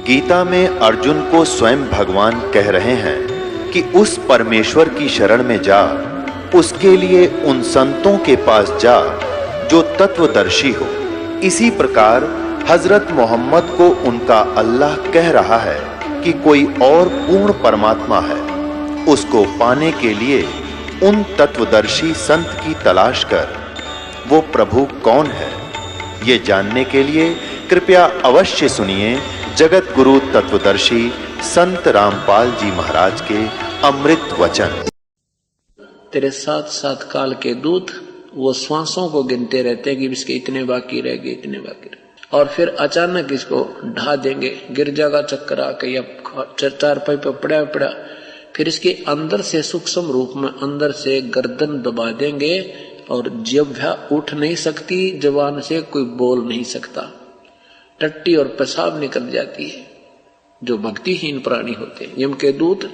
गीता में अर्जुन को स्वयं भगवान कह रहे हैं कि उस परमेश्वर की शरण में जा, उसके लिए उन संतों के पास जा जो तत्वदर्शी हो। इसी प्रकार हजरत मोहम्मद को उनका अल्लाह कह रहा है कि कोई और पूर्ण परमात्मा है, उसको पाने के लिए उन तत्वदर्शी संत की तलाश कर। वो प्रभु कौन है, ये जानने के लिए कृपया अवश्य सुनिए जगत गुरु तत्वदर्शी संत रामपाल जी महाराज के अमृत वचन। तेरे 7-7 काल के दूत वो श्वासों को गिनते रहते हैं कि इसके इतने बाकी रह गए, इतने बाकी रह, और फिर अचानक इसको ढा देंगे, गिर जाएगा चक्कर आके या चारपाई पे पड़ा, फिर इसके अंदर से सूक्ष्म रूप में अंदर से गर्दन दबा देंगे और जिह्वा उठ नहीं सकती, जबान से कोई बोल नहीं सकता, टट्टी और पेशाब निकल जाती है। जो भक्तिहीन प्राणी होते हैं, यम के दूत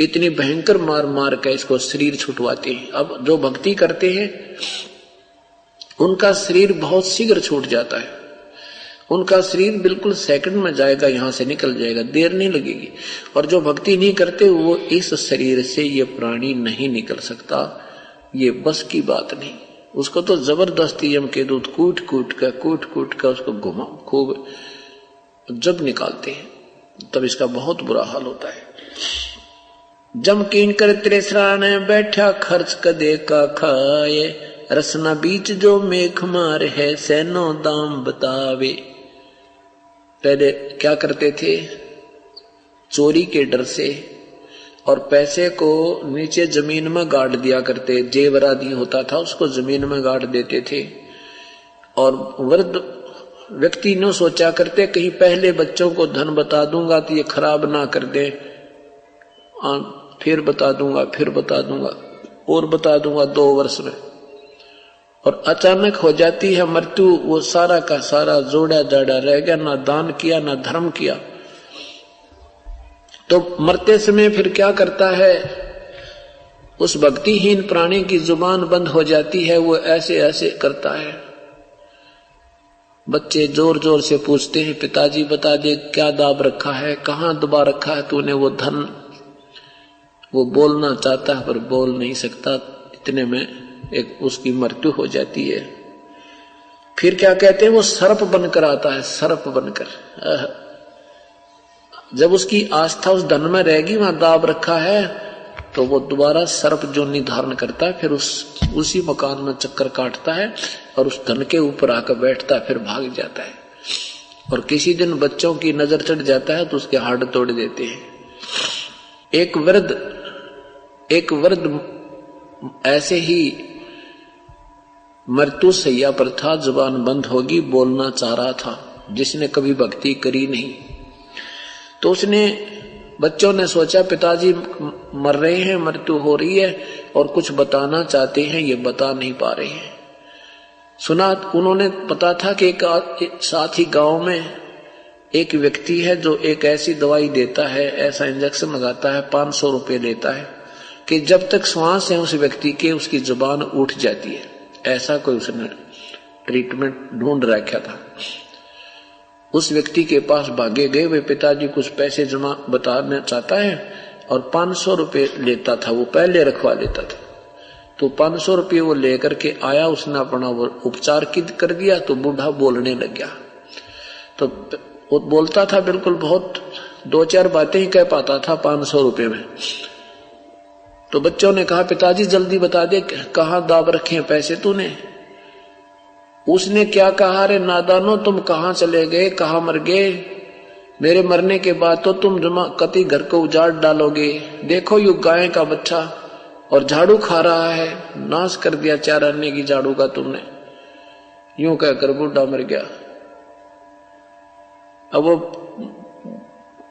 इतनी भयंकर मार मार कर इसको शरीर छुटवाते हैं। अब जो भक्ति करते हैं उनका शरीर बहुत शीघ्र छूट जाता है, उनका शरीर बिल्कुल सेकंड में जाएगा, यहां से निकल जाएगा, देर नहीं लगेगी। और जो भक्ति नहीं करते वो इस शरीर से ये प्राणी नहीं निकल सकता, ये बस की बात नहीं। उसको तो जबरदस्ती यम के दूत कूट कूट कर उसको घुमा खूब जब निकालते हैं, तब इसका बहुत बुरा हाल होता है। जम कीन कर त्रेसरा ने बैठा खर्च कदे का खाए, रसना बीच जो मेघ मार है सैनो दाम बतावे। पहले क्या करते थे, चोरी के डर से और पैसे को नीचे जमीन में गाड़ दिया करते, जेवरादी होता था उसको जमीन में गाड़ देते थे। और वृद्ध व्यक्ति ने सोचा करते कहीं पहले बच्चों को धन बता दूंगा तो ये खराब ना कर दे, फिर बता दूंगा और बता दूंगा 2 वर्ष में, और अचानक हो जाती है मृत्यु। वो सारा का सारा जोड़ा जाड़ा रह गया, ना दान किया ना धर्म किया। तो मरते समय फिर क्या करता है, उस भक्तिहीन प्राणी की जुबान बंद हो जाती है, वो ऐसे ऐसे करता है। बच्चे जोर जोर से पूछते हैं, पिताजी बता दे क्या दाब रखा है, कहां दबा रखा है तूने वो धन। वो बोलना चाहता है पर बोल नहीं सकता, इतने में एक उसकी मृत्यु हो जाती है। फिर क्या कहते हैं, वो सर्प बनकर आता है, सर्प बनकर। जब उसकी आस्था उस धन में रहेगी, वहां दाब रखा है, तो वो दोबारा सर्प जो निर्धारण करता है, फिर उसी मकान में चक्कर काटता है और उस धन के ऊपर आकर बैठता है, फिर भाग जाता है। और किसी दिन बच्चों की नजर चढ़ जाता है तो उसके हाड़ तोड़ देते हैं। एक वृद्ध ऐसे ही मृत्यु सैया पर था, जुबान बंद होगी, बोलना चाह रहा था, जिसने कभी भक्ति करी नहीं। तो उसने, बच्चों ने सोचा पिताजी मर रहे हैं, मृत्यु हो रही है और कुछ बताना चाहते हैं, ये बता नहीं पा रहे हैं। सुना उन्होंने, पता था कि एक साथ ही गांव में एक व्यक्ति है जो एक ऐसी दवाई देता है, ऐसा इंजेक्शन लगाता है, 500 रुपए लेता है कि जब तक श्वास है उस व्यक्ति के, उसकी जुबान उठ जाती है। ऐसा कोई उसने ट्रीटमेंट ढूंढ रखा था। उस व्यक्ति के पास भागे गए, वे पिताजी कुछ पैसे जमा बताना चाहता है और 500 रुपए लेता था, वो पहले रखवा लेता था। तो 500 रुपये वो लेकर के आया, उसने अपना वो उपचार कर दिया तो बूढ़ा बोलने लग गया। तो वो बोलता था बिल्कुल, बहुत 2-4 बातें ही कह पाता था 500 रुपये में। तो बच्चों ने कहा पिताजी जल्दी बता दे कहां दाब रखे हैं पैसे तूने। उसने क्या कहा, रे नादानो तुम कहां चले गए, कहां मर गए, मेरे मरने के बाद तो तुम जमा कति घर को उजाड़ डालोगे। देखो यू गाय का बच्चा और झाड़ू खा रहा है, नाश कर दिया 4 आने की झाड़ू का तुमने। यूं कहकर बूढ़ा मर गया। अब वो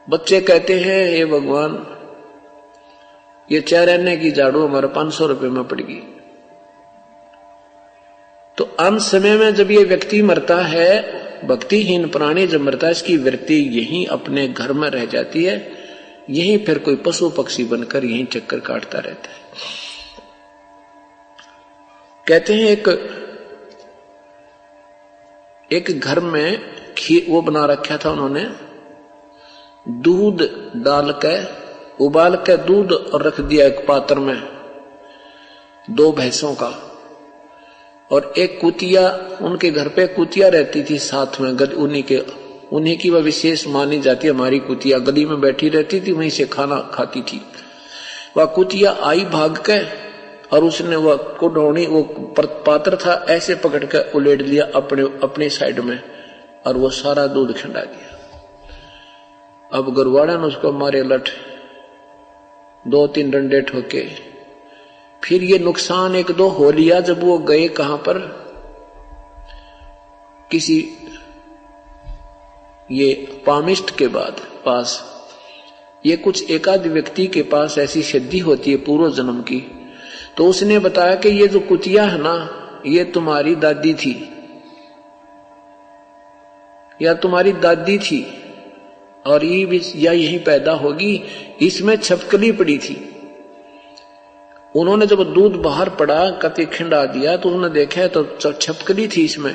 बच्चे कहते हैं, हे भगवान ये 4 आने की झाड़ू हमारे 500 रुपए में पड़ेगी। तो अंत समय में जब ये व्यक्ति मरता है, भक्तिहीन प्राणी जब मरता है, इसकी वृत्ति यहीं अपने घर में रह जाती है, यहीं फिर कोई पशु पक्षी बनकर यहीं चक्कर काटता रहता है। कहते हैं एक घर में खीर वो बना रखा था उन्होंने, दूध डाल के उबाल के दूध और रख दिया एक पात्र में 2 भैंसों का, और एक कुतिया, उनके घर पे कुतिया रहती थी साथ में, उन्हीं की वह विशेष मानी जाती है। हमारी कुतिया गली में बैठी रहती थी, वहीं से खाना खाती थी। वह कुतिया आई भाग के, और उसने वह कुढ़ौनी, वो पात्र था, ऐसे पकड़ के उलेट लिया अपने साइड में, और वो सारा दूध खिंडा दिया। अब गुरवाड़ा ने उसको मारे लठ, 2-3 डंडे ठोके। फिर ये नुकसान 1-2 हो लिया जब वो गए कहां पर, किसी ये पामिष्ट के पास, ये कुछ एकाध व्यक्ति के पास ऐसी सिद्धि होती है पूर्व जन्म की। तो उसने बताया कि ये जो कुतिया है ना, ये तुम्हारी दादी थी, या तुम्हारी दादी थी, और ये भी या यहीं पैदा होगी, इसमें छपकली पड़ी थी। उन्होंने जब दूध बाहर पड़ा, कति खिंडा दिया, तो उन्होंने देखा तो छपकली थी इसमें।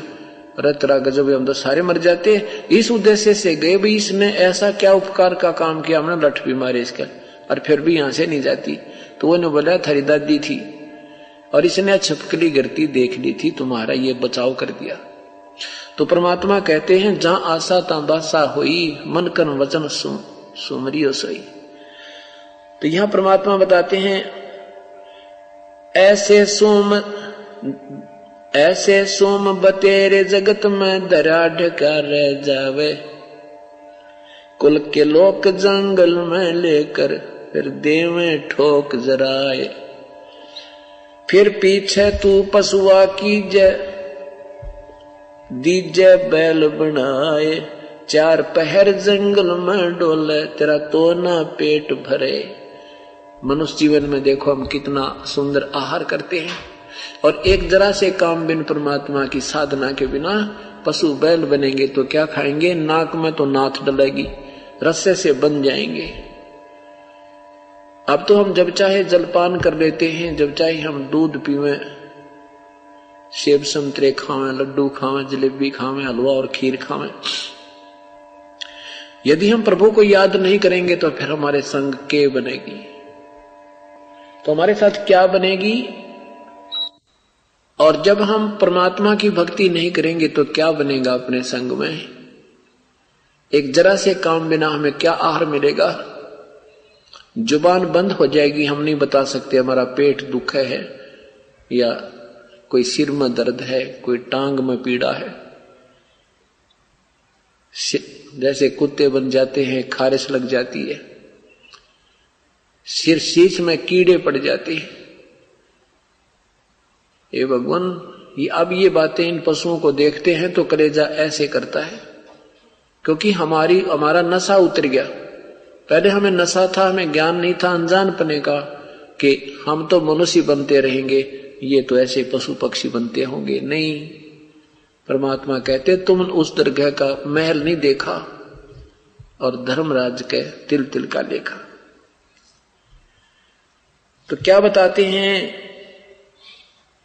अरे तेरा गजब, हम तो सारे मर जाते। इस उद्देश्य से गए भाई, इसने ऐसा क्या उपकार का काम किया, हमने लठ भी मारे इसका, और फिर भी यहां से नहीं जाती। तो वो ने बोला थारी दादी थी, और इसने छपकली गिरती देख ली थी, तुम्हारा ये बचाव कर दिया। तो परमात्मा कहते हैं, जहां आशा ता बासा होई, मन कन वचन सुमरियो सोई। तो यहां परमात्मा बताते हैं, ऐसे सोम बतेरे जगत में दरा ढका रह जावे, कुल के लोक जंगल में लेकर फिर देवे ठोक जराए। फिर पीछे तू पशुआ कीजे, दीजे बैल बनाए, 4 पहर जंगल में डोले, तेरा तो ना पेट भरे। मनुष्य जीवन में देखो हम कितना सुंदर आहार करते हैं, और एक जरा से काम बिन परमात्मा की साधना के बिना पशु बैल बनेंगे तो क्या खाएंगे, नाक में तो नाथ डलेगी, रस्से से बन जाएंगे। अब तो हम जब चाहे जलपान कर लेते हैं, जब चाहे हम दूध पीवें, सेब संतरे खावें, लड्डू खावें, जलेबी खावें, हलवा और खीर खावें। यदि हम प्रभु को याद नहीं करेंगे तो फिर हमारे संग के बनेगी, तो हमारे साथ क्या बनेगी। और जब हम परमात्मा की भक्ति नहीं करेंगे तो क्या बनेगा अपने संग में। एक जरा से काम बिना हमें क्या आहार मिलेगा। जुबान बंद हो जाएगी, हम नहीं बता सकते हमारा पेट दुख है, या कोई सिर में दर्द है, कोई टांग में पीड़ा है। जैसे कुत्ते बन जाते हैं, खारिश लग जाती है, सिर शीश में कीड़े पड़ जाते हैं। ये भगवान, अब ये बातें इन पशुओं को देखते हैं तो कलेजा ऐसे करता है, क्योंकि हमारा नशा उतर गया। पहले हमें नशा था, हमें ज्ञान नहीं था, अनजानपने का, कि हम तो मनुष्य बनते रहेंगे, ये तो ऐसे पशु पक्षी बनते होंगे। नहीं, परमात्मा कहते तुम उस दरगाह का महल नहीं देखा, और धर्मराज के तिल तिल का लेखा। तो क्या बताते हैं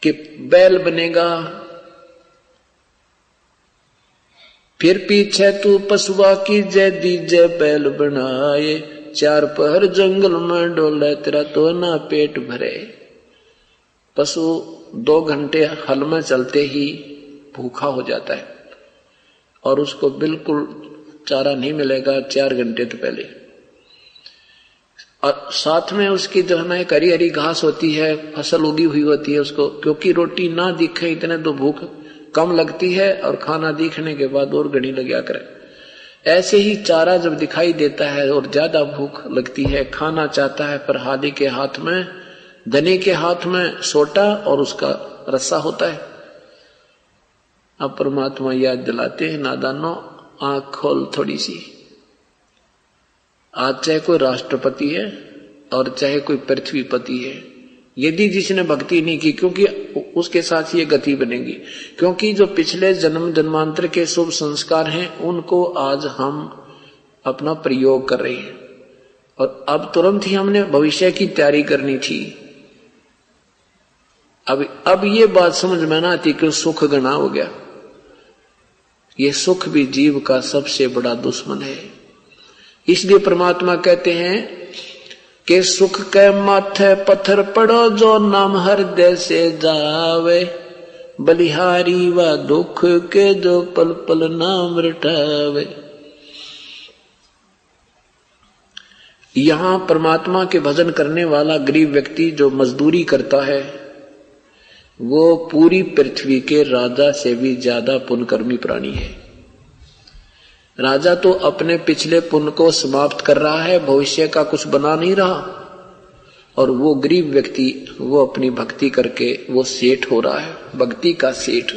कि बैल बनेगा, फिर पीछे तू पशुआ की जय दीजे बैल बनाए, 4 पहर जंगल में डोले, तेरा तो ना पेट भरे। पशु 2 घंटे हल में चलते ही भूखा हो जाता है, और उसको बिल्कुल चारा नहीं मिलेगा 4 घंटे तो पहले। और साथ में उसकी जो है ना एक हरी हरी घास होती है, फसल उगी हुई होती है उसको, क्योंकि रोटी ना दिखे इतने तो भूख कम लगती है, और खाना दिखने के बाद और घड़ी लगा करे। ऐसे ही चारा जब दिखाई देता है और ज्यादा भूख लगती है, खाना चाहता है, पर हादी के हाथ में, धनी के हाथ में सोटा और उसका रस्सा होता है। अब परमात्मा याद दिलाते हैं, नादानो आंख खोल थोड़ी सी। आज चाहे कोई राष्ट्रपति है और चाहे कोई पृथ्वीपति है, यदि जिसने भक्ति नहीं की, क्योंकि उसके साथ ये गति बनेगी, क्योंकि जो पिछले जन्म जन्मांतर के शुभ संस्कार हैं उनको आज हम अपना प्रयोग कर रहे हैं, और अब तुरंत ही हमने भविष्य की तैयारी करनी थी। अब ये बात समझ में ना आती कि सुख गणा हो गया। ये सुख भी जीव का सबसे बड़ा दुश्मन है। इसलिए परमात्मा कहते हैं कि सुख के माथे पत्थर पड़ो जो नाम हृदय से जावे, बलिहारी व दुख के जो पल पल नाम रटावे। यहां परमात्मा के भजन करने वाला गरीब व्यक्ति जो मजदूरी करता है वो पूरी पृथ्वी के राजा से भी ज्यादा पुण्यकर्मी प्राणी है। राजा तो अपने पिछले पुण्य को समाप्त कर रहा है, भविष्य का कुछ बना नहीं रहा, और वो गरीब व्यक्ति वो अपनी भक्ति करके वो सेठ हो रहा है, भक्ति का सेठ।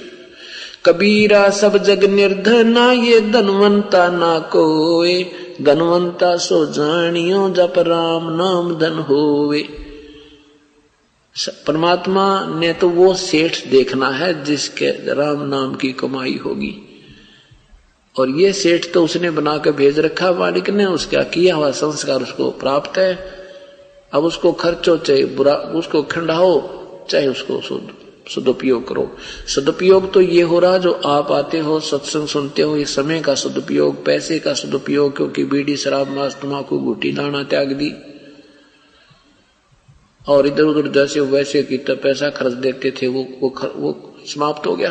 कबीरा सब जग निर्धना ये धनवंता ना कोए, धनवंता सो जानियो जप राम नाम धन होवे। परमात्मा ने तो वो सेठ देखना है जिसके राम नाम की कमाई होगी, और ये सेठ तो उसने बना के भेज रखा मालिक ने, उसका किया हुआ संस्कार उसको प्राप्त है। अब उसको खर्चो चाहे बुरा, उसको खंडाओ चाहे उसको सदुपयोग करो। सदुपयोग तो ये हो रहा जो आप आते हो सत्संग सुनते हो, ये समय का सदुपयोग, पैसे का सदुपयोग, क्योंकि बीड़ी शराब मांस तम्बाकू गुटी लाना त्याग दी और इधर उधर जैसे वैसे की तो पैसा खर्च देते थे वो समाप्त हो गया।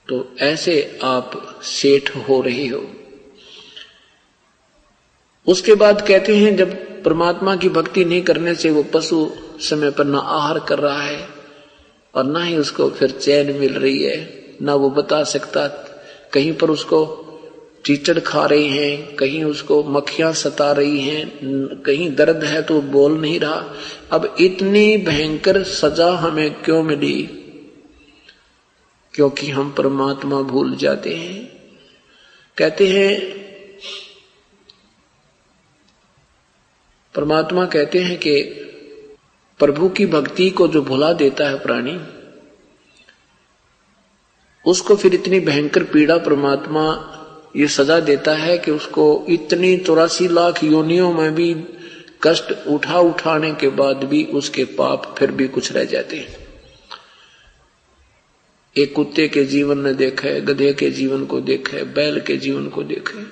तो ऐसे आप सेठ हो रहे हो। उसके बाद कहते हैं जब परमात्मा की भक्ति नहीं करने से वो पशु समय पर ना आहार कर रहा है और ना ही उसको फिर चैन मिल रही है, ना वो बता सकता, कहीं पर उसको चीचड़ खा रही हैं, कहीं उसको मक्खियां सता रही हैं, कहीं दर्द है तो बोल नहीं रहा। अब इतनी भयंकर सजा हमें क्यों मिली? क्योंकि हम परमात्मा भूल जाते हैं। कहते हैं परमात्मा कहते हैं कि प्रभु की भक्ति को जो भुला देता है प्राणी, उसको फिर इतनी भयंकर पीड़ा परमात्मा ये सजा देता है कि उसको इतनी 84 लाख योनियों में भी कष्ट उठाने के बाद भी उसके पाप फिर भी कुछ रह जाते हैं। एक कुत्ते के जीवन ने देखा है, गधे के जीवन को देखा है, बैल के जीवन को देखा है।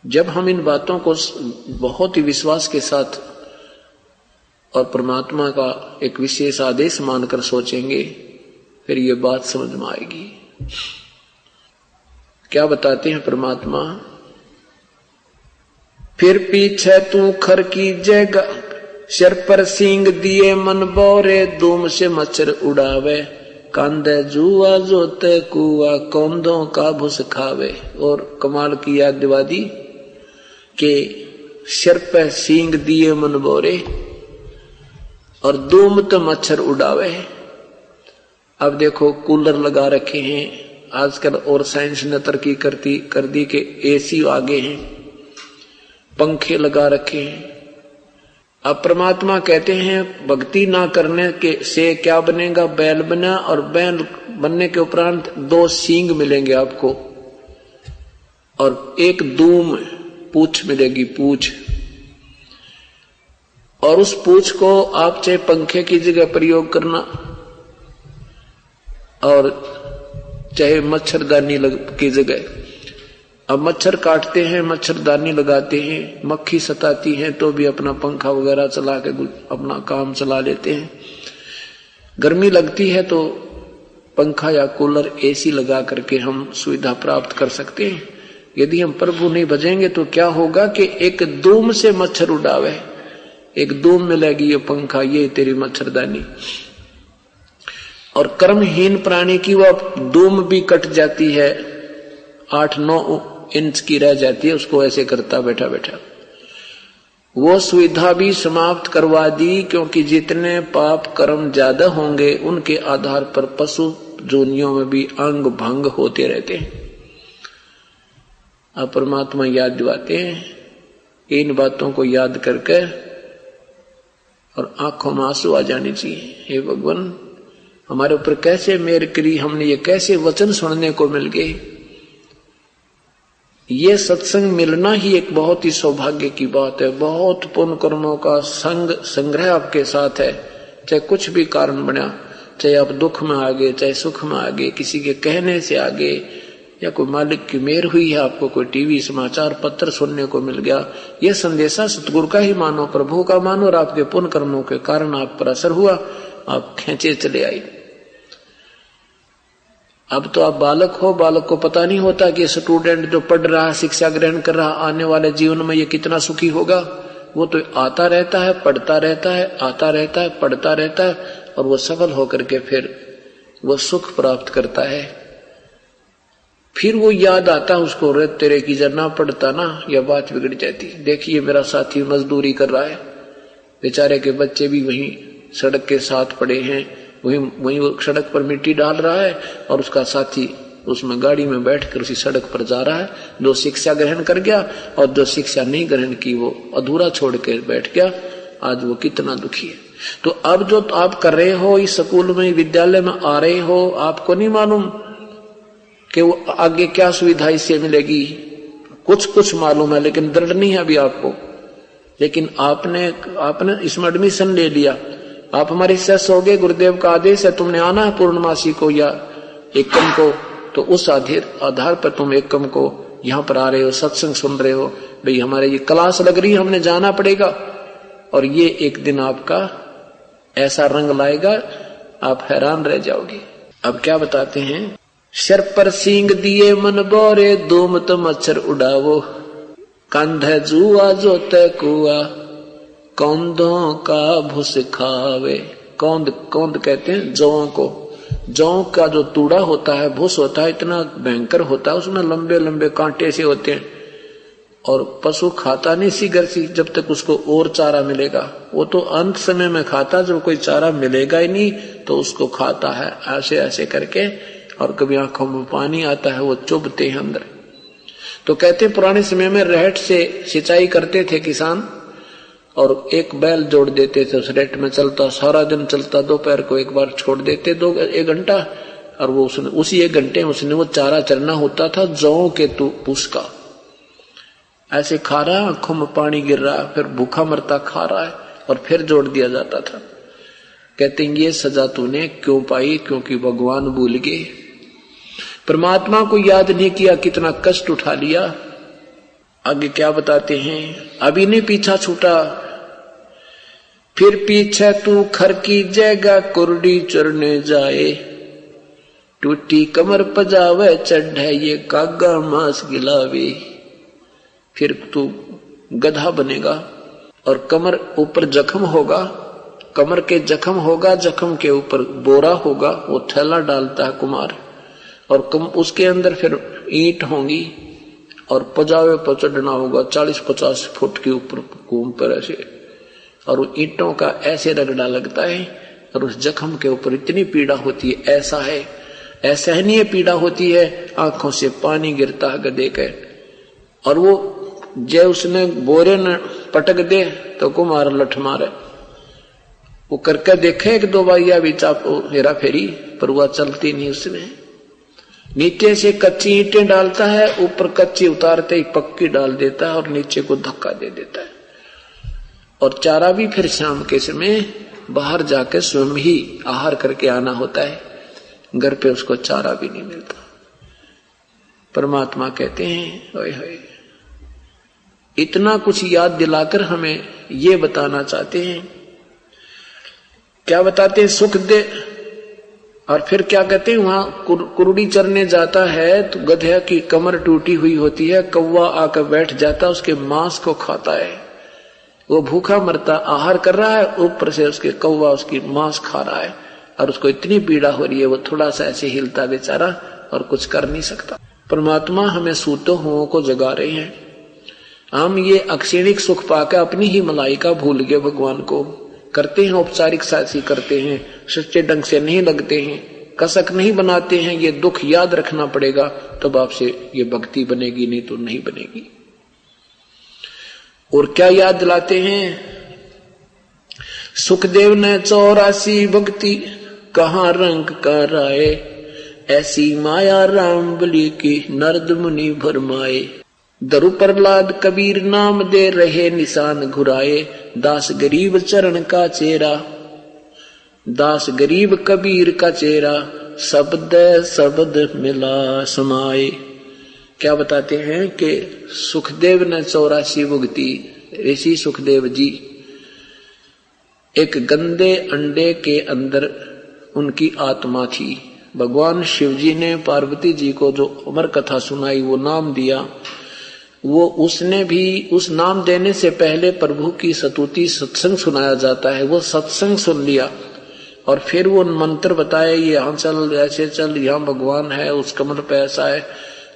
जब हम इन बातों को बहुत ही विश्वास के साथ और परमात्मा का एक विशेष आदेश मानकर सोचेंगे, फिर ये बात समझ में आएगी। क्या बताते हैं परमात्मा? फिर पीछे तू खर की जगह, सिर पर सींग दिए मन बोरे, धूम से मच्छर उड़ावे, कांदे जुआ जोते कुआ, कौंदों का भुस खावे। और कमाल की याद दिवा दी कि सिर पर सींग दिए मन बोरे और धूम तो मच्छर उड़ावे। अब देखो कूलर लगा रखे हैं आजकल, और साइंस ने तरक्की कर दी कि एसी आगे हैं, पंखे लगा रखे हैं। अब परमात्मा कहते हैं भक्ति ना करने के से क्या बनेगा? बैल बना, और बैल बनने के उपरांत 2 सींग मिलेंगे आपको और एक धूम पूंछ मिलेगी, पूंछ। और उस पूंछ को आप चाहे पंखे की जगह प्रयोग करना और चाहे मच्छरदानी की जगह। अब मच्छर काटते हैं, मच्छरदानी लगाते हैं, मक्खी सताती है तो भी अपना पंखा वगैरह चला के अपना काम चला लेते हैं। गर्मी लगती है तो पंखा या कूलर एसी लगा करके हम सुविधा प्राप्त कर सकते हैं। यदि हम प्रभु नहीं भजेंगे तो क्या होगा कि एक धूम से मच्छर उड़ावे, एक धूम मिलेगी, ये पंखा, ये तेरी मच्छरदानी। और कर्महीन प्राणी की वह धूम भी कट जाती है, 8-9 इंच की रह जाती है, उसको ऐसे करता बैठा बैठा। वो सुविधा भी समाप्त करवा दी, क्योंकि जितने पाप कर्म ज्यादा होंगे उनके आधार पर पशु जोनियों में भी अंग भंग होते रहते हैं। अब परमात्मा याद दिलाते हैं, इन बातों को याद करके और आंखों में आंसू आ जाने चाहिए। हे भगवान, हमारे ऊपर कैसे मेहर करी, हमने ये कैसे वचन सुनने को मिल गए। ये सत्संग मिलना ही एक बहुत ही सौभाग्य की बात है। बहुत पुण्य कर्मों का संग्रह आपके साथ है। चाहे कुछ भी कारण बना, चाहे आप दुख में आ गए, चाहे सुख में आ गए, किसी के कहने से आ गए, या कोई मालिक की मेहर हुई है, आपको कोई टीवी समाचार पत्र सुनने को मिल गया, ये संदेशा सतगुरु का ही मानो, प्रभु का मानो, और आपके पुण्य कर्मों के कारण आप पर असर हुआ, आप खेचे चले आए। अब तो आप बालक हो, बालक को पता नहीं होता कि स्टूडेंट जो पढ़ रहा है, शिक्षा ग्रहण कर रहा, आने वाले जीवन में ये कितना सुखी होगा। वो तो आता रहता है, पढ़ता रहता है, आता रहता है, पढ़ता रहता है, और वो सफल होकर के फिर वो सुख प्राप्त करता है। फिर वो याद आता है उसको, रे तेरे की जर ना पढ़ता ना, यह बात बिगड़ जाती। देखिए मेरा साथी मजदूरी कर रहा है, बेचारे के बच्चे भी वहीं सड़क के साथ पड़े हैं, वहीं वो सड़क पर मिट्टी डाल रहा है, और उसका साथी उसमें गाड़ी में बैठकर उसी सड़क पर जा रहा है। जो शिक्षा ग्रहण कर गया और जो शिक्षा नहीं ग्रहण की वो अधूरा छोड़ के बैठ गया। आज वो कितना दुखी है। तो अब जो आप कर रहे हो, इस स्कूल में, विद्यालय में आ रहे हो, आपको नहीं मालूम कि वो आगे क्या सुविधा इससे मिलेगी। कुछ मालूम है, लेकिन दृढ़ नहीं है अभी आपको। लेकिन आपने इसमें एडमिशन ले लिया, आप हमारे शिष्य हो गए, गुरुदेव का आदेश है, तुमने आना है पूर्णमासी को या एकम को, तो उस आधार पर तुम एकम को यहाँ पर आ रहे हो, सत्संग सुन रहे हो। भाई हमारे ये क्लास लग रही है, हमने जाना पड़ेगा। और ये एक दिन आपका ऐसा रंग लाएगा, आप हैरान रह जाओगे। अब क्या बताते हैं, सर पर सींग दिए मन बोरे, धूमत मच्छर उड़ावो, कंधे जुआ जोते कुआ, कौंदों का भूस खावे। कौंद कहते हैं जौ को। जौ का जो तूड़ा होता है, भूस होता है, इतना भयंकर होता है, उसमें लंबे लंबे कांटे से होते हैं, और पशु खाता नहीं सीगर सी जब तक उसको और चारा मिलेगा। वो तो अंत समय में खाता, जब कोई चारा मिलेगा ही नहीं तो उसको खाता है ऐसे ऐसे करके, और कभी आंखों में पानी आता है, वो चुभते हैं अंदर। तो कहते हैं पुराने समय में रहट से सिंचाई करते थे किसान, और एक बैल जोड़ देते थे, उस रेट में चलता, सारा दिन चलता, दोपहर को एक बार छोड़ देते 1 घंटा, और वो उसी 1 घंटे में उसने वो चारा चरना होता था जौ के पूस का। ऐसे खा रहा, आंखों में पानी गिर रहा, फिर भूखा मरता खा रहा है, और फिर जोड़ दिया जाता था। कहते हैं ये सजा तूने क्यों पाई, क्योंकि भगवान भूल गए, परमात्मा को याद नहीं किया, कितना कष्ट उठा लिया। आगे क्या बताते हैं, अभी नहीं पीछा छूटा, फिर पीछे तू खर की जगह कुरडी चरने जाए, टूटी कमर पजावे चढ़े ये कागा मांस गिलावे। फिर तू गधा बनेगा और कमर ऊपर जख्म होगा, कमर के जख्म होगा, जख्म के ऊपर बोरा होगा, वो थैला डालता है कुमार, और उसके अंदर फिर ईंट होंगी, और पजावे पर चढ़ना होगा 40-50 फुट के ऊपर घूम पर ऐसे, और ईंटों का ऐसे रगड़ा लगता है, और उस जख्म के ऊपर इतनी पीड़ा होती है, ऐसा है असहनीय पीड़ा होती है, आंखों से पानी गिरता है गधे के। और वो जे उसने बोरे न पटक दे तो कुमार लठ मारे, वो करके देखे 1-2 बार या भी चापो हेरा फेरी, पर वह चलती नहीं उसमें। नीचे से कच्ची ईंटें डालता है, ऊपर कच्ची उतारते ही पक्की डाल देता है, और नीचे को धक्का दे देता है। और चारा भी फिर शाम के समय बाहर जाके स्वयं ही आहार करके आना होता है, घर पे उसको चारा भी नहीं मिलता। परमात्मा कहते हैं ओए होए, इतना कुछ याद दिलाकर हमें ये बताना चाहते हैं। क्या बताते हैं, सुख दे। और फिर क्या कहते हैं, वहां कुरुड़ी चरने जाता है तो गधे की कमर टूटी हुई होती है, कौवा आकर बैठ जाता, उसके मांस को खाता है, वो भूखा मरता, आहार कर रहा है, ऊपर से उसके कौवा उसकी मांस खा रहा है, और उसको इतनी पीड़ा हो रही है, वो थोड़ा सा ऐसे हिलता बेचारा और कुछ कर नहीं सकता। परमात्मा हमें सूते हुओं को जगा रहे हैं। हम ये अक्षणिक सुख पाकर अपनी ही मलाइका भूल गए, भगवान को करते हैं, औपचारिक साथी करते हैं, सच्चे ढंग से नहीं लगते हैं, कसक नहीं बनाते हैं। ये दुख याद रखना पड़ेगा, तब आपसे ये भक्ति बनेगी, नहीं तो नहीं बनेगी। और क्या याद दिलाते हैं, सुखदेव ने 84 भक्ति कहाँ रंग का राय, ऐसी माया राम बलि की नरद मुनि भरमाए। दरु प्रहलाद कबीर नाम दे रहे निशान घुराए, दास गरीब चरण का चेहरा, दास गरीब कबीर का चेहरा, शब्द शब्द मिला समाए। क्या बताते हैं कि सुखदेव ने 84 भुगती। ऋषि सुखदेव जी एक गंदे अंडे के अंदर उनकी आत्मा थी। भगवान शिव जी ने पार्वती जी को जो अमर कथा सुनाई, वो नाम दिया, वो उसने भी उस नाम देने से पहले प्रभु की स्तुति सत्संग सुनाया जाता है, वो सत्संग सुन लिया और फिर वो मंत्र बताए, ये यहाँ चल, ऐसे चल, यहाँ भगवान है, उस कमर पे ऐसा है।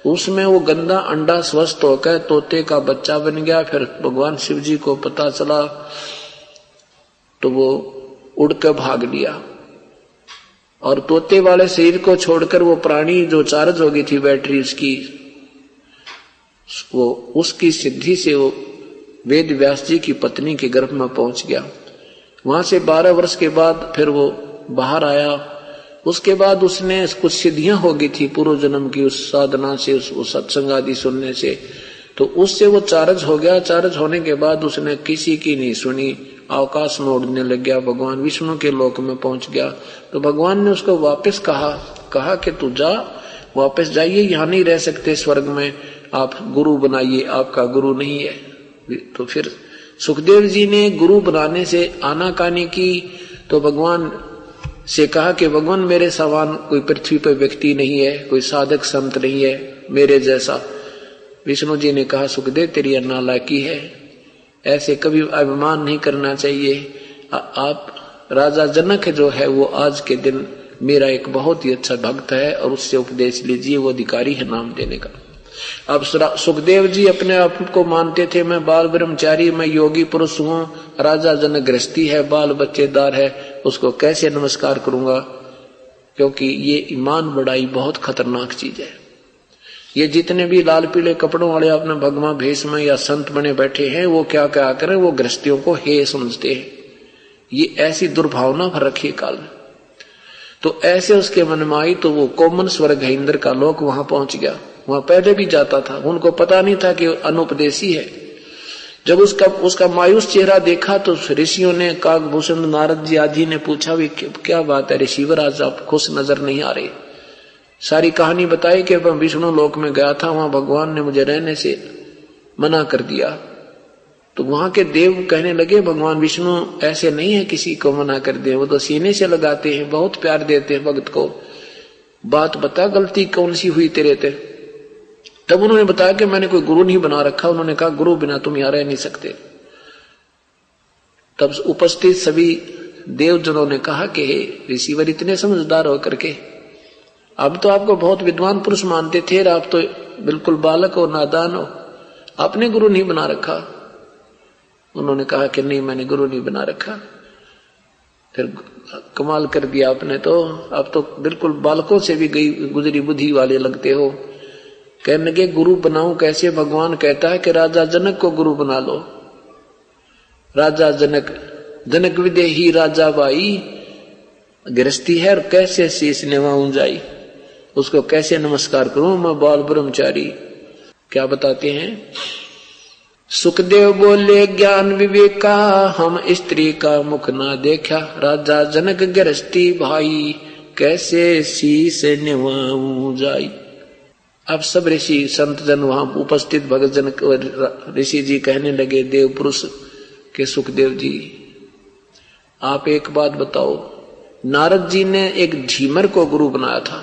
उसमें वो गंदा अंडा स्वस्थ होकर तोते का बच्चा बन गया। फिर भगवान शिव जी को पता चला तो वो उड़कर भाग लिया और तोते वाले शरीर को छोड़कर वो प्राणी जो चार्ज हो गई थी बैटरी उसकी, वो उसकी सिद्धि से वो वेद व्यास जी की पत्नी के गर्भ में पहुंच गया। वहां से 12 वर्ष के बाद फिर वो बाहर आया। उसके बाद उसने कुछ सिद्धियां हो गई थी पूर्व जन्म की उस साधना से, उस सत्संग आदि सुनने से, तो उससे वो चार्ज हो गया। चार्ज होने के बाद उसने किसी की नहीं सुनी, आकाश में उड़ने लग गया, भगवान विष्णु के लोक में पहुंच गया। तो भगवान ने उसको वापस कहा कि तू जा, वापस जाइए, यहाँ नहीं रह सकते स्वर्ग में, आप गुरु बनाइए, आपका गुरु नहीं है। तो फिर सुखदेव जी ने गुरु बनाने से आनाकानी की। तो भगवान से कहा कि भगवान मेरे समान कोई पृथ्वी पर व्यक्ति नहीं है, कोई साधक संत नहीं है मेरे जैसा। विष्णु जी ने कहा सुखदेव तेरी नालायकी है, ऐसे कभी अभिमान नहीं करना चाहिए। आप राजा जनक जो है वो आज के दिन मेरा एक बहुत ही अच्छा भक्त है और उससे उपदेश लीजिए, वो अधिकारी है नाम देने का। अब सुखदेव जी अपने आप को मानते थे, मैं बाल ब्रह्मचारी, मैं योगी पुरुष हूँ, राजा जनक गृहस्थी है, बाल बच्चेदार है, उसको कैसे नमस्कार करूंगा, क्योंकि ये ईमान बढ़ाई बहुत खतरनाक चीज है। ये जितने भी लाल पीले कपड़ों वाले अपने भगवान भेष में या संत बने बैठे हैं, वो क्या क्या करें, वो गृहस्थियों को हे समझते हैं। ये ऐसी दुर्भावना भर रखी काल में। तो ऐसे उसके मन में आई तो वो कोमन स्वर्ग है, इंद्र का लोक, वहां पहुंच गया। वहां पहले भी जाता था, उनको पता नहीं था कि अनुपदेशी है। जब उसका मायूस चेहरा देखा तो ऋषियों ने, काकभूषण नारद जी आदि ने पूछा भी क्या बात है ऋषिवर, आज आप खुश नजर नहीं आ रहे। सारी कहानी बताई कि मैं विष्णु लोक में गया था, वहां भगवान ने मुझे रहने से मना कर दिया। तो वहां के देव कहने लगे भगवान विष्णु ऐसे नहीं है किसी को मना कर दे, वो तो सीने से लगाते हैं, बहुत प्यार देते हैं भक्त को, बात बता गलती कौन सी हुई तेरे ते। तब उन्होंने बताया कि मैंने कोई गुरु नहीं बना रखा। उन्होंने कहा गुरु बिना तुम यहाँ रह नहीं सकते। तब उपस्थित सभी देवजनों ने कहा कि हे ऋषिवर, इतने समझदार होकर के अब तो आपको बहुत विद्वान पुरुष मानते थे, आप तो बिल्कुल बालक हो, नादान हो, आपने गुरु नहीं बना रखा। उन्होंने कहा कि नहीं, मैंने गुरु नहीं बना रखा। फिर कमाल कर दिया आपने तो, अब तो बिल्कुल बालकों से भी गई गुजरी बुद्धि वाले लगते हो। कहने लगे गुरु बनाऊं कैसे, भगवान कहता है कि राजा जनक को गुरु बना लो। राजा जनक विदेही राजा बाई, गृहस्थी है और कैसे शीश निभाऊं जाई, उसको कैसे नमस्कार करूं, मैं बाल ब्रह्मचारी। क्या बताते हैं सुखदेव बोले ज्ञान विवेका, हम स्त्री का मुख ना देखा, राजा जनक गृहस्थी भाई, कैसे शीश निभाऊं जाई। अब सब ऋषि संत जन वहां उपस्थित भगत जन ऋषि जी कहने लगे देव पुरुष के सुखदेव जी, आप एक बात बताओ, नारद जी ने एक झीमर को गुरु बनाया था,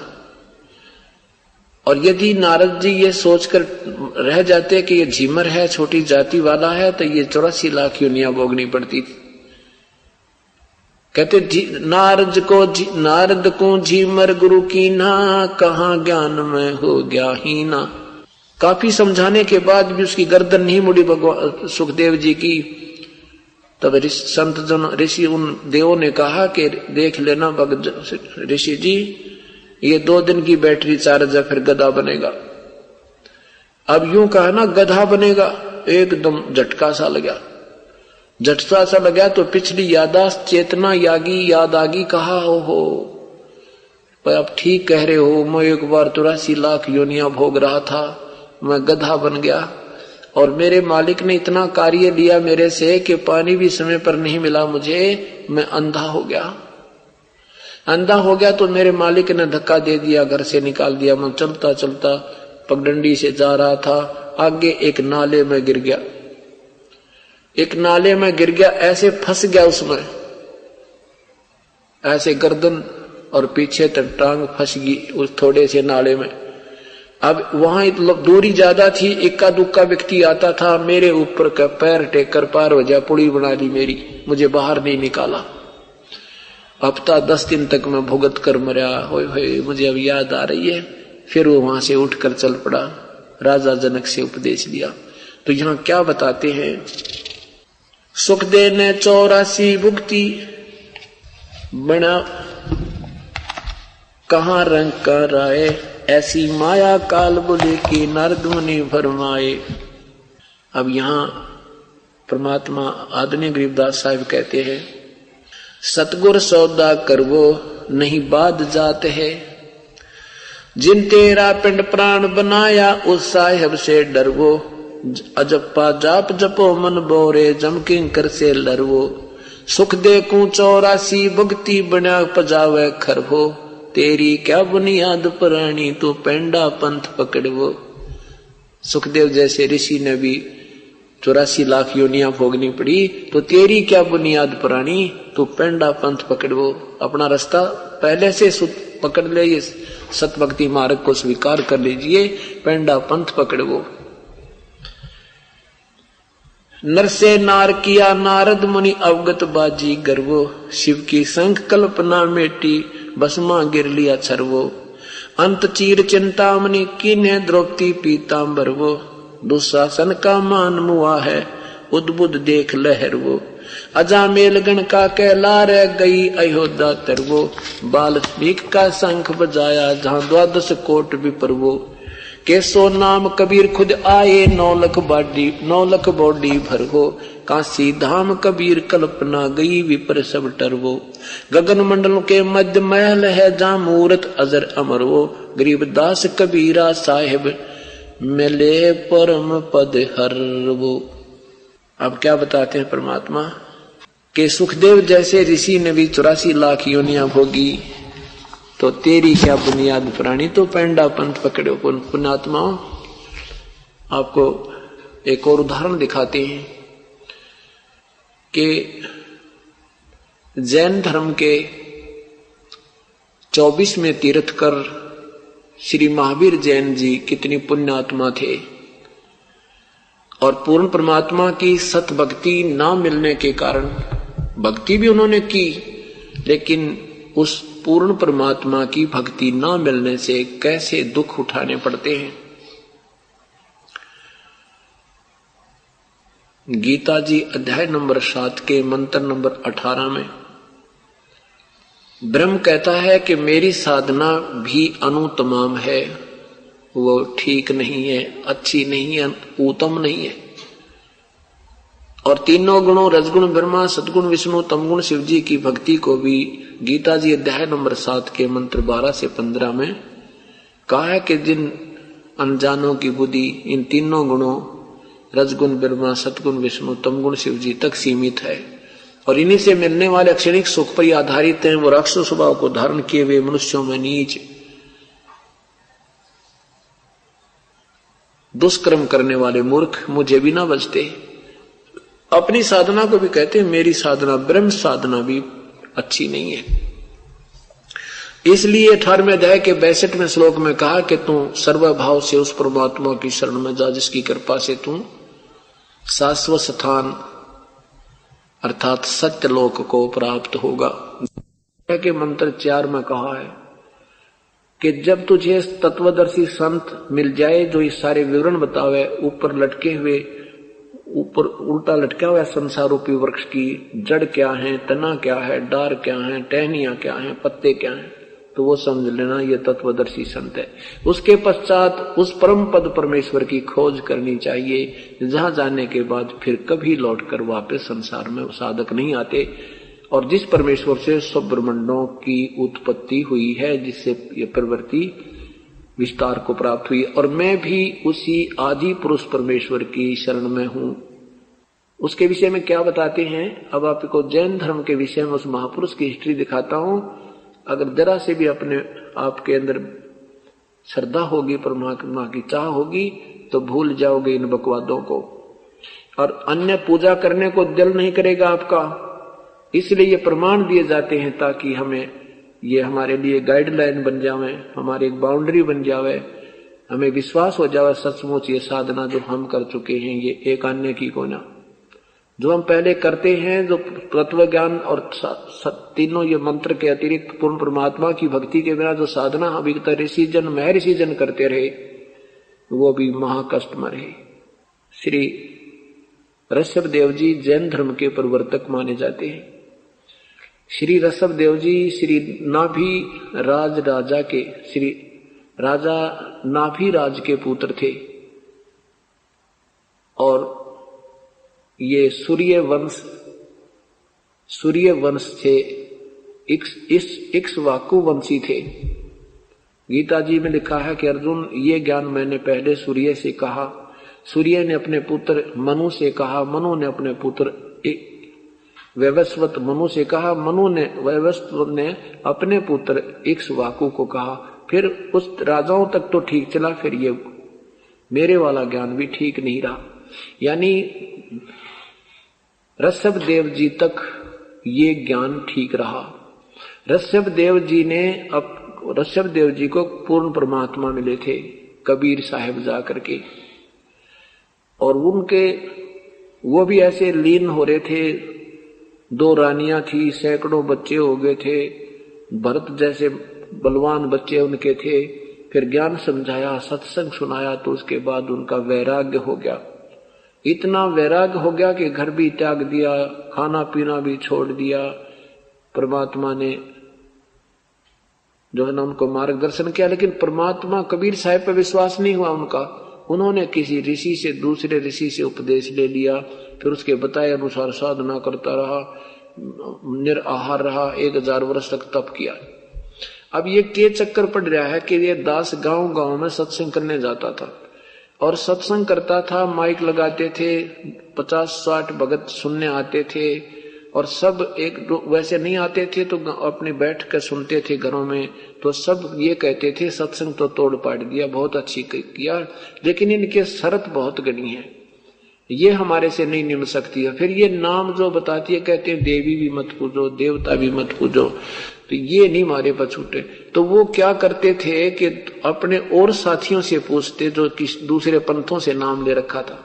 और यदि नारद जी ये सोचकर रह जाते कि ये झीमर है, छोटी जाति वाला है, तो ये 84 लाख योनियां भोगनी पड़ती थी। कहते नारद को झीमर गुरु की ना, कहाँ ज्ञान में हो गया ही ना। काफी समझाने के बाद भी उसकी गर्दन नहीं मुड़ी भगवान सुखदेव जी की। तब संत जन ऋषि उन देवों ने कहा कि देख लेना भगत ऋषि जी, ये 2 दिन की बैटरी चार्ज है, फिर गधा बनेगा। अब यूं कहा ना गधा बनेगा, एकदम झटका सा लगा। झटका सा लगा तो पिछली यादाश्त चेतना यागी याद आगी, कहा हो पर आप ठीक कह रहे हो, मैं एक बार 84 लाख योनियां भोग रहा था, मैं गधा बन गया और मेरे मालिक ने इतना कार्य लिया मेरे से कि पानी भी समय पर नहीं मिला मुझे, मैं अंधा हो गया। अंधा हो गया तो मेरे मालिक ने धक्का दे दिया, घर से निकाल दिया। मैं चलता चलता पगडंडी से जा रहा था, आगे एक नाले में गिर गया। एक नाले में गिर गया, ऐसे फंस गया उसमें, ऐसे गर्दन और पीछे तक टांग फंस गई उस थोड़े से नाले में। अब वहां दूरी ज्यादा थी, इक्का दुक्का व्यक्ति आता था, मेरे ऊपर का पैर टेक कर पार हो जा, पुड़ी बना ली मेरी, मुझे बाहर नहीं निकाला। हफ्ता 10 दिन तक मैं भुगत कर मरा। होए मुझे अब याद आ रही है। फिर वो वहां से उठकर चल पड़ा, राजा जनक से उपदेश लिया। तो यहां क्या बताते हैं, सुखदेव ने 84 भुगती बना कहां रंग कर आए, ऐसी माया काल बोले की नारद मुनि फरमाए। अब यहां परमात्मा आदरणीय गरीबदास साहिब कहते हैं, सतगुर सौदा करवो नहीं बाद जात है, जिन तेरा पिंड प्राण बनाया उस साहिब से डरवो, अजप्पा जाप जपो मन बोरे जम किंकर से लरवो, सुख दे कू 84 भुगती बना पजावे खरवो, तेरी क्या बुनियाद पुरानी तू पेंडा पंथ पकड़वो। सुखदेव जैसे ऋषि ने भी 84 लाख योनियां भोगनी पड़ी, तो तेरी क्या बुनियाद पुरानी तू पेंडा पंथ पकड़वो। अपना रास्ता पहले से पकड़ ले, ये सतभक्ति मार्ग को स्वीकार कर लीजिए, पेंडा पंथ पकड़वो। नर से नार किया नारद मुनि अवगत बाजी गर्वो, शिव की संख कल्पना मेटी बसमा गिर लिया छरवो, अंत चीर चिंतामणि कीन्हे द्रौपदी पीतांबर वो, दुशासन का मान मुआ है उद्बुद्ध देख लहर वो, अजामेल गण का कहला रह गई अयोध्या तरवो, बाल्मीक का शंख बजाया जहां 12 कोट विपर वो, केसो नाम कबीर खुद आए 9 लख बॉडी भरवो, काशी धाम कबीर कल्पना गई विपर सब टरवो, गगन मंडल के मध्य महल है जहां मूरत अजर अमर वो, गरीबदास कबीरा साहिब मिले परम पद हर वो। अब क्या बताते हैं परमात्मा के सुखदेव जैसे ऋषि ने भी 84 लाख योनियां भोगी, तो तेरी क्या बुनियाद पुरानी तो पेंडा पंथ पकड़ो। पुण्यात्माओं, आपको एक और उदाहरण दिखाते हैं कि जैन धर्म के 24वें तीर्थकर श्री महावीर जैन जी कितनी पुण्यात्मा थे, और पूर्ण परमात्मा की सत भक्ति ना मिलने के कारण, भक्ति भी उन्होंने की लेकिन उस पूर्ण परमात्मा की भक्ति ना मिलने से कैसे दुख उठाने पड़ते हैं। गीता जी अध्याय नंबर 7 के मंत्र नंबर 18 में ब्रह्म कहता है कि मेरी साधना भी अनुतमाम है, वो ठीक नहीं है, अच्छी नहीं है, उत्तम नहीं है। और तीनों गुणों रजगुण ब्रह्मा, सदगुण विष्णु, तमगुण शिव जी की भक्ति को भी गीता जी अध्याय नंबर 7 के मंत्र 12 से 15 में कहा है कि जिन अनजानों की बुद्धि इन तीनों गुणों रजगुण ब्रह्मा, सतगुण विष्णु, तमगुण शिव जी तक सीमित है और इन्हीं से मिलने वाले क्षणिक सुख पर आधारित हैं, वो राक्षस स्वभाव को धारण किए हुए मनुष्यों में नीच दुष्कर्म करने वाले मूर्ख मुझे भी ना बचते। अपनी साधना को भी कहते हैं मेरी साधना, ब्रह्म साधना भी अच्छी नहीं है। इसलिए 18वें अध्याय के 62वें श्लोक में कहा कि तू सर्वभाव से उस परमात्मा की शरण में जा जिसकी कृपा से तू शाश्वत स्थान अर्थात सत्य लोक को प्राप्त होगा। के मंत्र 4 में कहा है कि जब तुझे तत्वदर्शी संत मिल जाए जो इस सारे विवरण बतावे, ऊपर लटके हुए, ऊपर उल्टा लटका हुआ संसार रूपी वृक्ष की जड़ क्या है, तना क्या है, डार क्या है, टहनियां क्या है, पत्ते क्या हैं, तो वो समझ लेना ये तत्वदर्शी संत है। उसके पश्चात उस परम पद परमेश्वर की खोज करनी चाहिए, जहां जाने के बाद फिर कभी लौटकर वापस संसार में साधक नहीं आते। और जिस परमेश्वर से सब ब्रह्मांडों की उत्पत्ति हुई है, जिससे ये प्रवृत्ति विस्तार को प्राप्त हुई, और मैं भी उसी आदि पुरुष परमेश्वर की शरण में हूं। उसके विषय में क्या बताते हैं, अब आपको जैन धर्म के विषय में उस महापुरुष की हिस्ट्री दिखाता हूं। अगर जरा से भी अपने आपके अंदर श्रद्धा होगी, परमात्मा की चाह होगी, तो भूल जाओगे इन बकवादों को। और अन्य पूजा करने को दिल नहीं करेगा आपका, इसलिए ये प्रमाण दिए जाते हैं ताकि हमें ये हमारे लिए गाइडलाइन बन जावे, हमारी एक बाउंड्री बन जावे, हमें विश्वास हो जावे सचमुच ये साधना जो हम कर चुके हैं ये एक अन्य की को ना, जो हम पहले करते हैं, जो तत्व ज्ञान और तीनों ये मंत्र के अतिरिक्त पूर्ण परमात्मा की भक्ति के बिना जो साधना अभी तक ऋषि जन महर्षि जन करते रहे, वो भी महाकष्टमय है। श्री ऋषभ देव जी जैन धर्म के प्रवर्तक माने जाते हैं। श्री ऋषभ देव जी श्री नाभि राज राजा के, श्री राजा नाभि राज के पुत्र थे और ये सूर्य वंश थे, इक्ष्वाकु वंशी थे। गीता जी में लिखा है कि अर्जुन ये ज्ञान मैंने पहले सूर्य से कहा, सूर्य ने अपने पुत्र मनु से कहा, मनु ने अपने पुत्र वैवस्वत मनु से कहा, मनु ने वैवस्वत ने अपने पुत्र इक्ष्वाकु को कहा। फिर उस राजाओं तक तो ठीक चला, फिर ये मेरे वाला ज्ञान भी ठीक नहीं रहा। यानी ऋषभ देव जी तक ये ज्ञान ठीक रहा। ऋषभ देव जी को पूर्ण परमात्मा मिले थे कबीर साहिब जा करके, और उनके वो भी ऐसे लीन हो रहे थे। 2 रानियां थी, सैकड़ों बच्चे हो गए थे, भरत जैसे बलवान बच्चे उनके थे। फिर ज्ञान समझाया, सत्संग सुनाया, तो उसके बाद उनका वैराग्य हो गया। इतना वैराग्य हो गया कि घर भी त्याग दिया, खाना पीना भी छोड़ दिया। परमात्मा ने जो है ना उनको मार्गदर्शन किया, लेकिन परमात्मा कबीर साहिब पर विश्वास नहीं हुआ उनका। उन्होंने किसी ऋषि से, दूसरे ऋषि से उपदेश ले लिया, फिर उसके बताए अनुसार साधना करता रहा, निराहार रहा, 1000 वर्ष तक तप किया। अब ये के चक्कर पड़ रहा है कि ये दास गांव गांव में सत्संग करने जाता था और सत्संग करता था, माइक लगाते थे, 50-60 भगत सुनने आते थे, और सब एक वैसे नहीं आते थे तो अपने बैठ कर सुनते थे घरों में। तो सब ये कहते थे सत्संग तो तोड़ पाट दिया, बहुत अच्छी किया, लेकिन इनके शर्त बहुत गणी है, ये हमारे से नहीं निम सकती है। फिर ये नाम जो बताती है, कहते हैं देवी भी मत पूजो, देवता भी मत पूजो, तो ये नहीं मारे पर छूटे। तो वो क्या करते थे कि अपने और साथियों से पूछते जो किस दूसरे पंथों से नाम ले रखा था।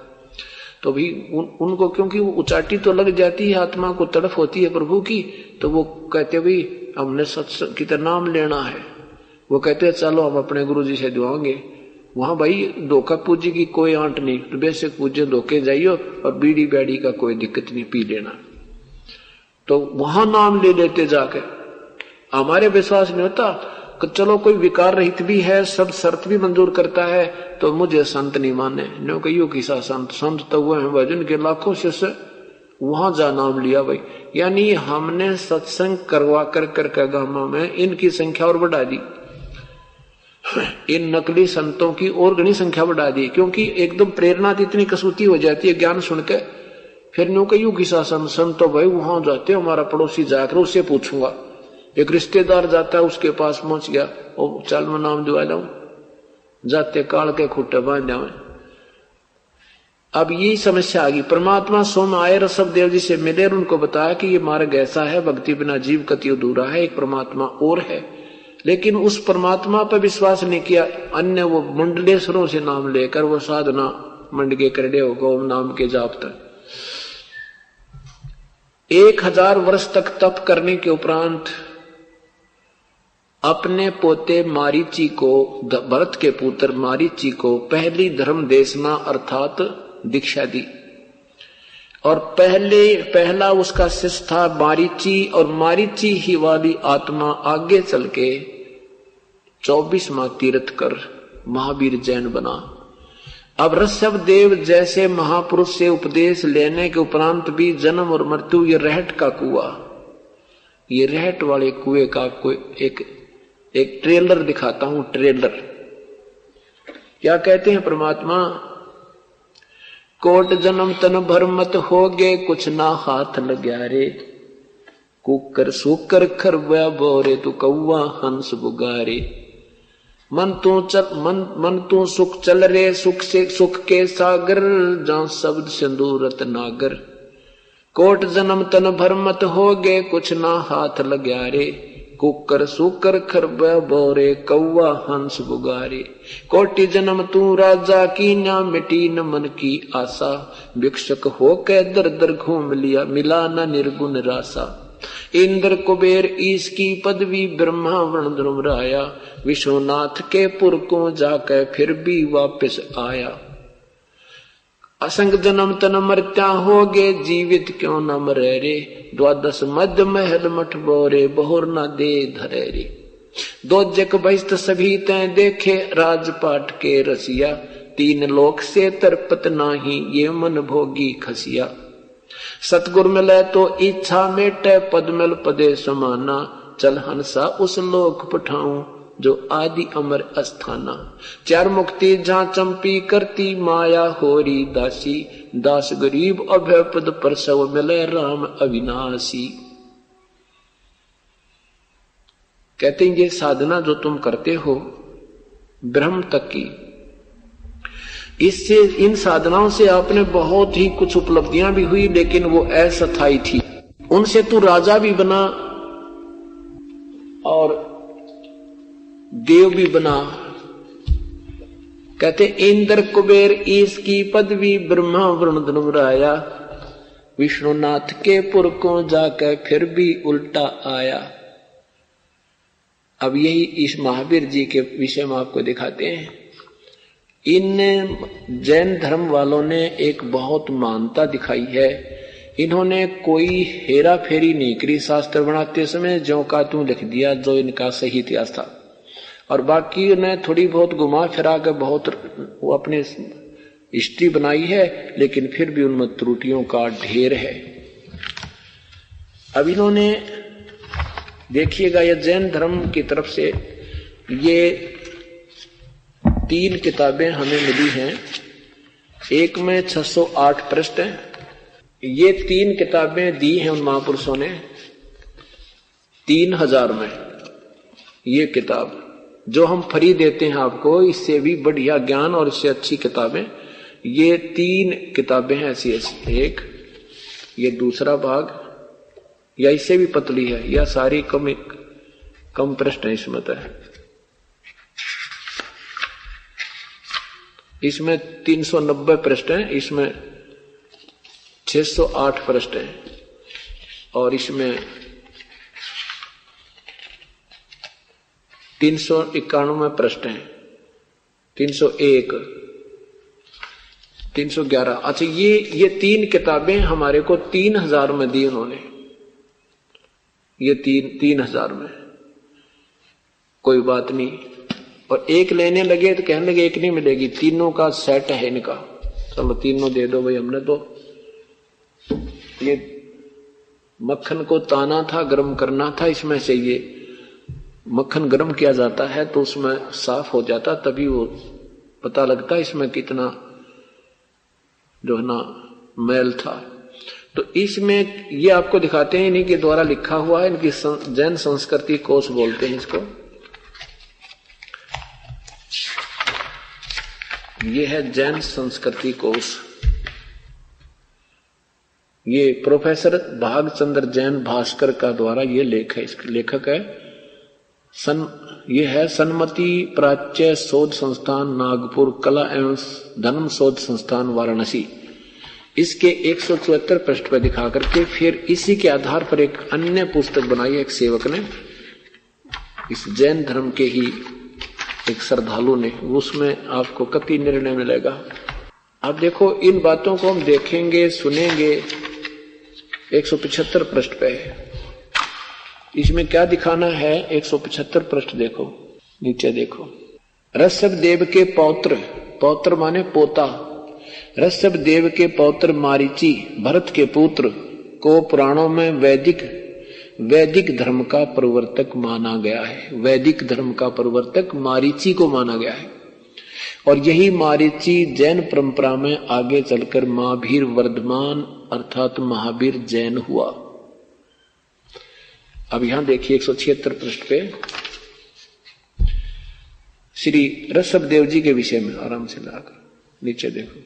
तो भी उनको क्योंकि वो उचाटी तो लग जाती है, आत्मा को तड़फ होती है प्रभु की, तो वो कहते भाई हमने सत्संग की तो नाम लेना है। वो कहते चलो हम अपने गुरु जी से दुआएंगे। वहां भाई धोखा पूजी की कोई आंट नहीं, तो बेशक पूजे धोखे जाइयो, और बीड़ी बैड़ी का कोई दिक्कत नहीं, पी लेना। तो वहां नाम ले लेते जाके। हमारे विश्वास नहीं होता कि चलो कोई विकार रहित भी है, सब शर्त भी मंजूर करता है, तो मुझे संत नहीं माने। नो कहियो किसा संत तो हुए हैं भजन के लाखों शिष्य, वहां जा नाम लिया भाई। यानी हमने सत्संग करवा कर गांव में इनकी संख्या और बढ़ा दी, इन नकली संतों की और घनी संख्या बढ़ा दी, क्योंकि एकदम प्रेरणा इतनी कसूती हो जाती है ज्ञान सुन के। फिर नो कहियो किसा संत तो भाई वहां जाते, हमारा पड़ोसी जाकर उससे पूछूंगा। एक रिश्तेदार जाता है, उसके पास पहुंच गया, और चल मैं नाम दुआ लाऊं, जाते काल के खुट्टे बांध जावे। अब यही समस्या आ गई। परमात्मा स्वयं आए, ऋषभ देव जी से मिले और उनको बताया कि ये मार्ग ऐसा है, भक्ति बिना जीव कति अधूरा है, एक परमात्मा और है। लेकिन उस परमात्मा पर विश्वास नहीं किया, अन्य वो मंडलेश्वरों से नाम लेकर वो साधना मंडगे करड़े हो गो नाम के जाप तक 1000 वर्ष तक तप करने के उपरांत अपने पोते मारीची को, भरत के पुत्र मारीची को पहली धर्म देशना अर्थात दीक्षा दी। और पहला उसका शिष्य था मारीची, और मारीची ही वाली आत्मा आगे चल के 24वां तीर्थ कर महावीर जैन बना। अब ऋषभ देव जैसे महापुरुष से उपदेश लेने के उपरांत भी जन्म और मृत्यु, ये रहट का कुआं, ये रहट वाले कुएं का आपको एक ट्रेलर दिखाता हूं। ट्रेलर क्या कहते हैं परमात्मा, कोट जन्म तन भर मत होगे, कुछ ना हाथ लग्या रे, कुकर सुकर खरबा बोरे तू कौआ हंस बुगारे। मन तू सुख चल रे, सुख से सुख के सागर, जहां शब्द सिंदूरत नागर। कोट जन्म तन भर मत होगे, कुछ ना हाथ लग्या रे। कुकर सुकर खरब बोरे, कौवा हंस बुगारे। कोटि जन्म तू राजा की, ना मिटी न मन की आशा। भिक्षक होके दर दर घूम लिया, मिला न निर्गुण रासा। इंद्र कुबेर ईश की पदवी, ब्रह्मा वर्ण ध्रुवराया। विश्वनाथ के पुर को जाकर फिर भी वापस आया। असंग जन्म तन मरत्या होगे, जीवित क्यों न मरे रे। द्वादश मध्य महल मठ बोरे, बहुर न दे धरे रे। दो जग बहिष्ट सभी तय देखे, राजपाट के रसिया। तीन लोक से तरपत नाही, ये मन भोगी खसिया। सतगुर मिले तो इच्छा मेटे, पद मिल पदे समाना। चल हंसा उस लोक पठाऊं, जो आदि अमर अस्थाना। चार मुक्ति जहां चंपी करती, माया होरी दासी। दास गरीब अभय पद परसव, मिले राम अविनाशी। कहते हैं ये साधना जो तुम करते हो ब्रह्म तक की, इससे इन साधनाओं से आपने बहुत ही कुछ उपलब्धियां भी हुई, लेकिन वो अस्थायी थी। उनसे तू राजा भी बना और देव भी बना। कहते इंद्र कुबेर ईश की पदवी, ब्रह्मा वरुण धनुराया। विष्णुनाथ के पुर को जाकर फिर भी उल्टा आया। अब यही इस महावीर जी के विषय में आपको दिखाते हैं। इन जैन धर्म वालों ने एक बहुत मानता दिखाई है। इन्होंने कोई हेरा फेरी नहीं करी शास्त्र बनाते समय, जो का तू लिख दिया जो इनका सही इतिहास था, और बाकी ने थोड़ी बहुत घुमा फिरा कर बहुत वो अपने हिस्ट्री बनाई है, लेकिन फिर भी उनमें त्रुटियों का ढेर है। अब इन्होंने देखिएगा, ये जैन धर्म की तरफ से ये 3 किताबें हमें मिली हैं। एक में 608 पृष्ठ है। ये 3 किताबें दी हैं उन महापुरुषों ने 3000 में। ये किताब जो हम फ्री देते हैं आपको, इससे भी बढ़िया ज्ञान और इससे अच्छी किताबें, ये 3 किताबें हैं ऐसी ऐसी। एक ये दूसरा भाग, या इससे भी पतली है, या सारी कम पृष्ठ है इसमें। तो इसमें 390 पृष्ठ हैं, इसमें 608 पृष्ठ हैं, और इसमें 391 पृष्ठ हैं, 301, 311। अच्छा, ये 3 किताबें हमारे को 3000 में दी उन्होंने। ये 3000 में, कोई बात नहीं। और एक लेने लगे तो कहने लगे एक नहीं मिलेगी, तीनों का सेट है इनका, चलो तीनों दे दो भाई। हमने तो ये मक्खन को ताना था, गर्म करना था, इसमें से ये मक्खन गर्म किया जाता है तो उसमें साफ हो जाता, तभी वो पता लगता इसमें कितना जो है ना मैल था। तो इसमें ये आपको दिखाते हैं, इन्हीं के द्वारा लिखा हुआ है। इनकी जैन संस्कृति कोश बोलते हैं इसको। ये है जैन संस्कृति कोश। ये प्रोफेसर भागचंद्र जैन भास्कर का द्वारा ये लेख है। इसके लेखक है ये है सन्मति प्राच्य शोध संस्थान नागपुर, कला एवं धर्म शोध संस्थान वाराणसी। इसके 174 पृष्ठ पर दिखा करके फिर इसी के आधार पर एक अन्य पुस्तक बनाई एक सेवक ने, इस जैन धर्म के ही एक श्रद्धालु ने। उसमें आपको कति निर्णय मिलेगा। अब देखो, इन बातों को हम देखेंगे सुनेंगे। 175 पृष्ठ पे इसमें क्या दिखाना है, 175 पृष्ठ देखो, नीचे देखो। ऋषभ देव के पौत्र, पौत्र माने पोता, ऋषभ देव के पौत्र मारीची, भरत के पुत्र को पुराणों में वैदिक धर्म का प्रवर्तक माना गया है। वैदिक धर्म का प्रवर्तक मारीची को माना गया है, और यही मारीची जैन परंपरा में आगे चलकर महावीर वर्धमान अर्थात महावीर जैन हुआ। अब यहां देखिए 176 पृष्ठ पे, श्री ऋषभ देव जी के विषय में आराम से लाकर नीचे देखो।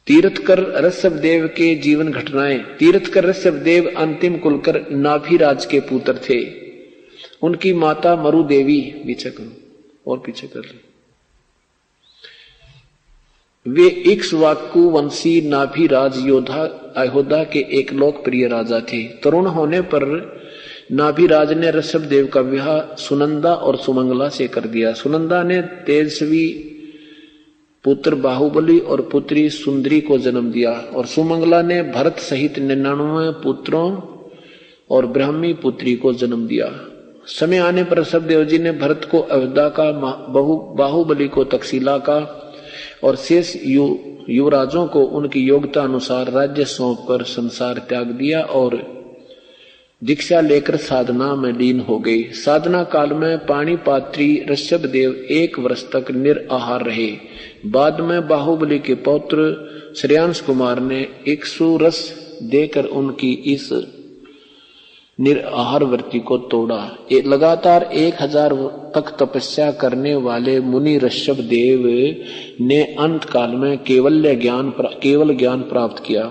तीर्थकर ऋषभ देव के जीवन घटनाएं। तीर्थकर ऋषभ देव अंतिम कुलकर नाभिराज के पुत्र थे। उनकी माता मरु देवी, पीछे करो और पीछे कर लो। वे इक्ष्वाकु वंशी नाभिराज योद्धा अयोध्या के एक लोकप्रिय राजा थे। तरुण होने पर नाभिराज ने ऋषभ देव का विवाह सुनंदा और सुमंगला से कर दिया। सुनंदा ने तेजस्वी पुत्र बाहुबली और पुत्री सुंदरी को जन्म दिया और सुमंगला ने भरत सहित 99 पुत्रों और ब्राह्मी पुत्री को जन्म दिया। समय आने पर ऋषभ देव जी ने भरत को अयोध्या का, बाहुबली को तक्षशिला का और शेष युवराजों को उनकी योग्यता अनुसार राज्य सौंपकर संसार त्याग दिया और दीक्षा लेकर साधना में लीन हो गई। साधना काल में पाणिपात्री ऋषभ देव 1 वर्ष तक निराहार रहे। बाद में बाहुबली के पौत्र श्रेयांश कुमार ने इक्षु रस देकर उनकी इस निराहार वृत्ति को तोड़ा। लगातार 1000 तक तपस्या करने वाले मुनि ऋषभ देव ने अंत काल में केवल ज्ञान प्राप्त किया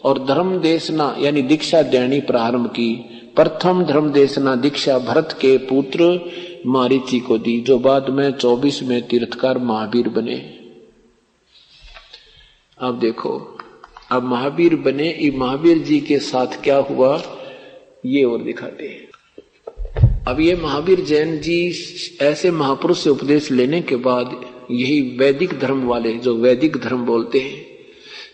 और धर्म देशना यानी दीक्षा देनी प्रारंभ की। प्रथम धर्म देशना दीक्षा भरत के पुत्र मारीची को दी, जो बाद में 24 में तीर्थकार महावीर बने। अब देखो, अब महावीर बने, महावीर जी के साथ क्या हुआ ये और दिखाते हैं। अब ये महावीर जैन जी ऐसे महापुरुष से उपदेश लेने के बाद यही वैदिक धर्म वाले, जो वैदिक धर्म बोलते हैं,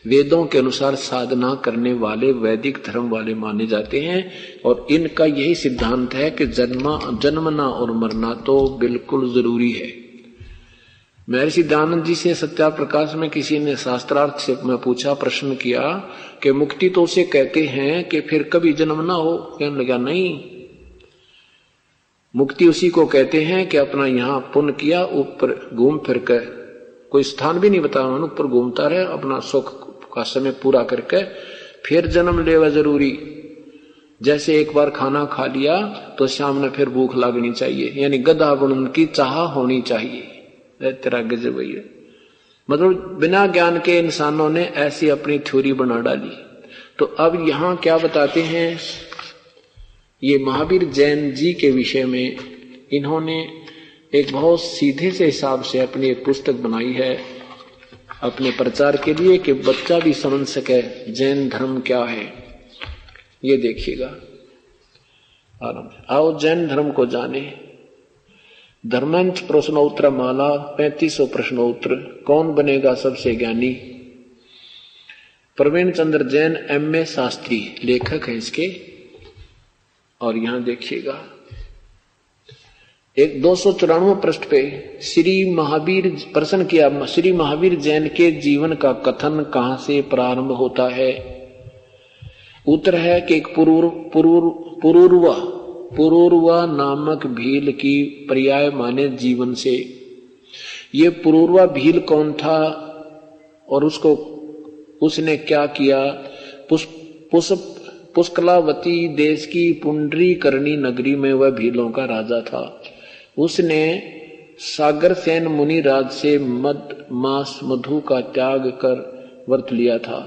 वेदों के अनुसार साधना करने वाले वैदिक धर्म वाले माने जाते हैं। और इनका यही सिद्धांत है कि जन्मना और मरना तो बिल्कुल जरूरी है। महर्षि दयानंद जी से सत्याप्रकाश में किसी ने शास्त्रार्थ से मैं पूछा, प्रश्न किया कि मुक्ति तो उसे कहते हैं कि फिर कभी जन्म ना हो। कहने लगा नहीं, मुक्ति उसी को कहते हैं कि अपना यहाँ पुण्य किया, ऊपर घूम फिर कर, कोई स्थान भी नहीं बताया उन्होंने, ऊपर घूमता रहे, अपना सुख का समय पूरा करके फिर जन्म लेवा जरूरी। जैसे एक बार खाना खा लिया तो शाम में फिर भूख लगनी चाहिए, यानी गधा बनने की चाह होनी चाहिए। तेरा गजब है। मतलब बिना ज्ञान के इंसानों ने ऐसी अपनी थ्योरी बना डाली। तो अब यहां क्या बताते हैं, ये महावीर जैन जी के विषय में इन्होंने एक बहुत सीधे से हिसाब से अपनी एक पुस्तक बनाई है अपने प्रचार के लिए, कि बच्चा भी समझ सके जैन धर्म क्या है। ये देखिएगा आराम से। आओ जैन धर्म को जाने। धर्मांश प्रश्नोत्तर माला 3500 प्रश्नोत्तर। कौन बनेगा सबसे ज्ञानी? प्रवीण चंद्र जैन M.A. शास्त्री लेखक है इसके। और यहां देखिएगा एक 294 पृष्ठ पे श्री महावीर प्रश्न किया, श्री महावीर जैन के जीवन का कथन कहां से प्रारंभ होता है? उत्तर है कि एक पुरूरवा नामक भील की पर्याय माने जीवन से। ये पुरूरवा भील कौन था और उसने क्या किया? पुष्कलावती देश की पुंडरीकरणी नगरी में वह भीलों का राजा था। उसने सागर सेन मुनि राज से मांस मधु का त्याग कर व्रत लिया था,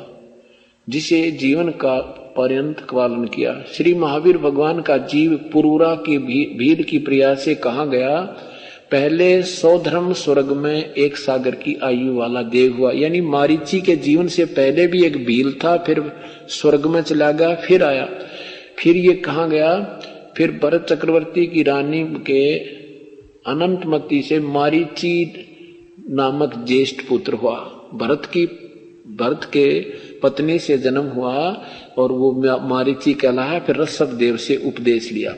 जिसे जीवन का पर्यंत पालन किया। श्री महावीर भगवान का जीव पुरूरा की भील की प्रिया से कहा गया। पहले 100 धर्म स्वर्ग में एक सागर की आयु वाला देव हुआ, यानी मारीची के जीवन से पहले भी एक भील था, फिर स्वर्ग में चला गया, फिर आया। फिर ये कहा गया, फिर भरत चक्रवर्ती की रानी के अनंतमती से मारीची नामक ज्येष्ठ पुत्र हुआ। भरत के पत्नी से जन्म हुआ और वो मारीची कहलाया। फिर ऋषभ देव से उपदेश लिया।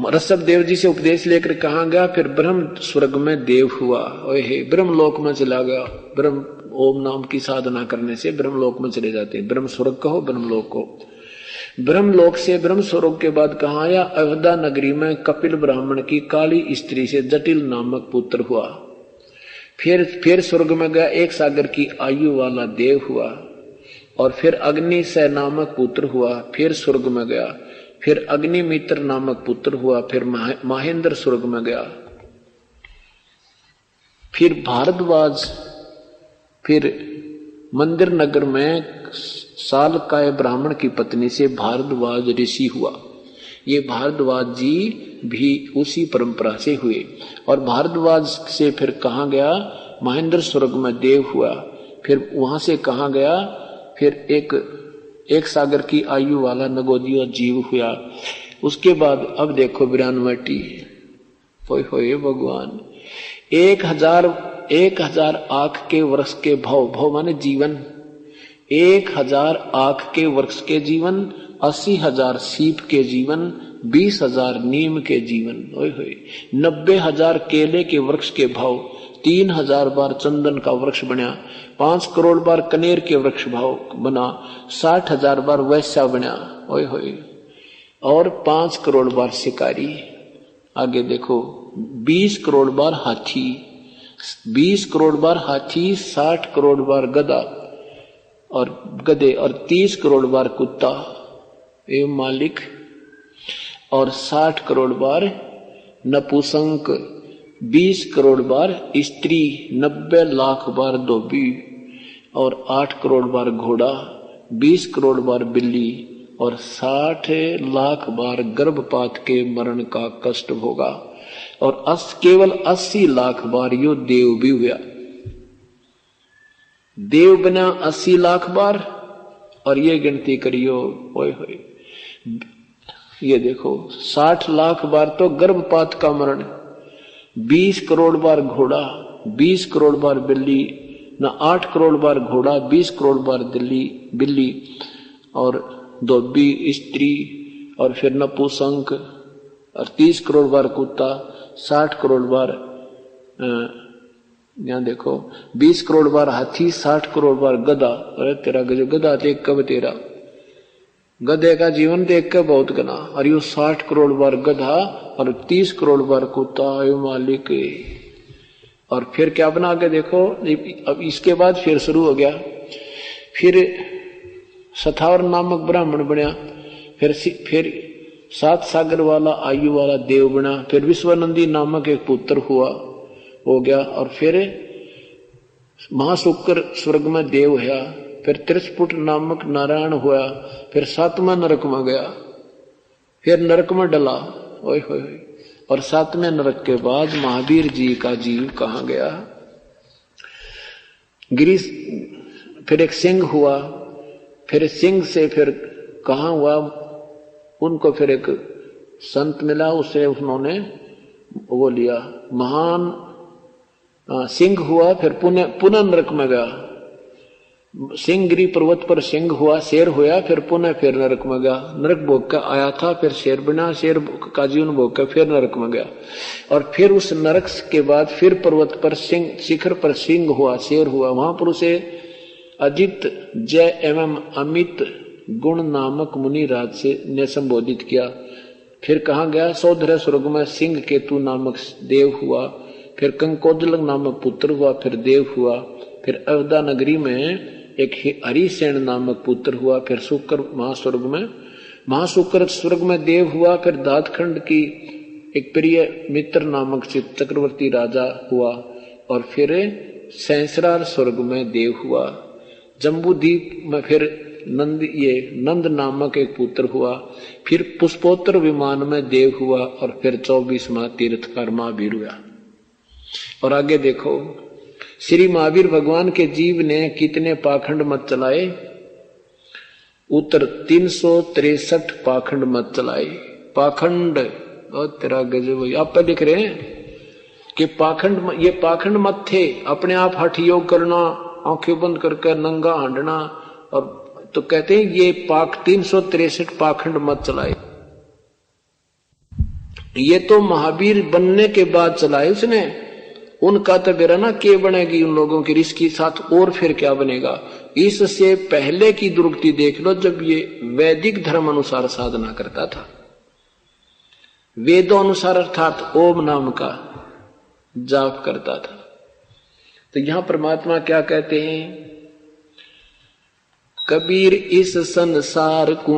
ऋषभ देव जी से उपदेश लेकर कहा गया, फिर ब्रह्म स्वर्ग में देव हुआ, ओहे ब्रह्म लोक में चला गया। ब्रह्म ओम नाम की साधना करने से ब्रह्म लोक में चले जाते हैं। ब्रह्म स्वर्ग कहो, ब्रह्म लोक को। ब्रह्म लोक से ब्रह्म स्वर्ग के बाद कहा आया, अयोध्या नगरी में कपिल ब्राह्मण की काली स्त्री से जटिल नामक पुत्र हुआ। फिर स्वर्ग में गया, एक सागर की आयु वाला देव हुआ। और फिर अग्नि से नामक पुत्र हुआ, फिर स्वर्ग में गया। फिर अग्निमित्र नामक पुत्र हुआ, फिर महेंद्र स्वर्ग में गया। फिर भारद्वाज, फिर मंदिर नगर में सालकाय ब्राह्मण की पत्नी से भारद्वाज ऋषि हुआ। ये भारद्वाज जी भी उसी परंपरा से हुए। और भारद्वाज से फिर कहाँ गया, महेंद्र स्वर्ग में देव हुआ। फिर वहां से कहाँ गया, फिर एक सागर की आयु वाला नगोदिया जीव हुआ। उसके बाद अब देखो 92टी, होए भगवान, 1000 आंख के वर्ष के भव माने जीवन, 1000 आंख के वर्ष के जीवन, 80,000 सीप के जीवन, 20,000 नीम के जीवन, 90,000 केले के वृक्ष के भाव, 3,000 बार चंदन का वृक्ष बना, 5 करोड़ बार कनेर के वृक्ष भाव बना, 60,000 बार वैश्या बना, और 5 करोड़ बार शिकारी। आगे देखो 20 करोड़ बार हाथी, 20 करोड़ बार हाथी, 60 करोड़ बार गधे और 30 करोड़ बार कुत्ता एवं मालिक, और 60 करोड़ बार नपुंसक, 20 करोड़ बार स्त्री, 90 लाख बार धोबी, और 8 करोड़ बार घोड़ा, 20 करोड़ बार बिल्ली, और 60 लाख बार गर्भपात के मरण का कष्ट होगा। और केवल 80 लाख बार यो देव भी हुआ। देव बना 80 लाख बार, और ये गिनती करियो, होए ये देखो 60 लाख बार तो गर्भपात का मरण, 20 करोड़ बार घोड़ा, 20 करोड़ बार बिल्ली, ना 8 करोड़ बार घोड़ा, 20 करोड़ बार बिल्ली, और धोबी स्त्री, और फिर नपुंसक, और 30 करोड़ बार कुत्ता, 60 करोड़ बार यहाँ देखो 20 करोड़ बार हाथी, 60 करोड़ बार गधा। अरे तेरा गधा देख कब तेरा गधे का जीवन देख के बहुत गना, और यू 60 करोड़ बार गधा और 30 करोड़ बार कुत्ता, यू मालिक। और फिर क्या बना के देखो, अब इसके बाद फिर शुरू हो गया, फिर सथावर नामक ब्राह्मण बना, फिर 7 सागर वाला आयु वाला देव बना, फिर विश्वानंदी नामक एक पुत्र हो गया, और फिर महाशुक्र स्वर्ग में देव हुआ, फिर त्रिस्पुट नामक नारायण हुआ, फिर 7वां नरक में गया, फिर नरक में डला, और 7वें नरक के बाद महावीर जी का जीव कहाँ गया, गिरीश, फिर एक सिंह हुआ, फिर सिंह से फिर कहाँ हुआ, उनको फिर एक संत मिला, उसे उन्होंने वो लिया, महान सिंह हुआ, फिर पुनः नरक में गया, सिंहगिरी पर्वत पर सिंह हुआ, शेर हुआ, फिर नरक में गया, नरक भोग का आया था, फिर शेर बना, शेर का जीवन भोग का फिर नरक में गया, और फिर उस नरक के बाद फिर पर्वत पर शिखर पर सिंह हुआ, शेर हुआ, वहां पर उसे अजित, जय एवं अमित गुण नामक मुनि राज से ने संबोधित किया। फिर कहाँ गया, सौधर स्वर्ग में सिंह केतु नामक देव हुआ, फिर कंकोदल नामक पुत्र हुआ, फिर देव हुआ, फिर अयोध्या नगरी में एक हरिसेन नामक पुत्र हुआ, फिर शुक्र महाशुक्र स्वर्ग में देव हुआ, फिर दातखंड की एक प्रिय मित्र नामक चक्रवर्ती राजा हुआ, और फिर सैंसरार स्वर्ग में देव हुआ, जम्बूद्वीप में फिर नंद नामक एक पुत्र हुआ, फिर पुष्पोत्तर विमान में देव हुआ, और फिर 24वां तीर्थकर महावीर हुआ। और आगे देखो, श्री महावीर भगवान के जीव ने कितने पाखंड मत चलाए, उत्तर 363 पाखंड मत चलाए। पाखंड और तेरा गजब, आप पे लिख रहे हैं कि पाखंड, ये पाखंड मत थे, अपने आप हठ योग करना, आंखें बंद करके नंगा हांडना, और तो कहते हैं ये 363 पाखंड मत चलाए। ये तो महावीर बनने के बाद चलाए उसने, उनका तो बेरा ना के बनेगी उन लोगों की, इसके साथ और फिर क्या बनेगा। इससे पहले की दुर्गति देख लो, जब ये वैदिक धर्म अनुसार साधना करता था, वेदों अनुसार अर्थात ओम नाम का जाप करता था। तो यहां परमात्मा क्या कहते हैं, कबीर इस संसार को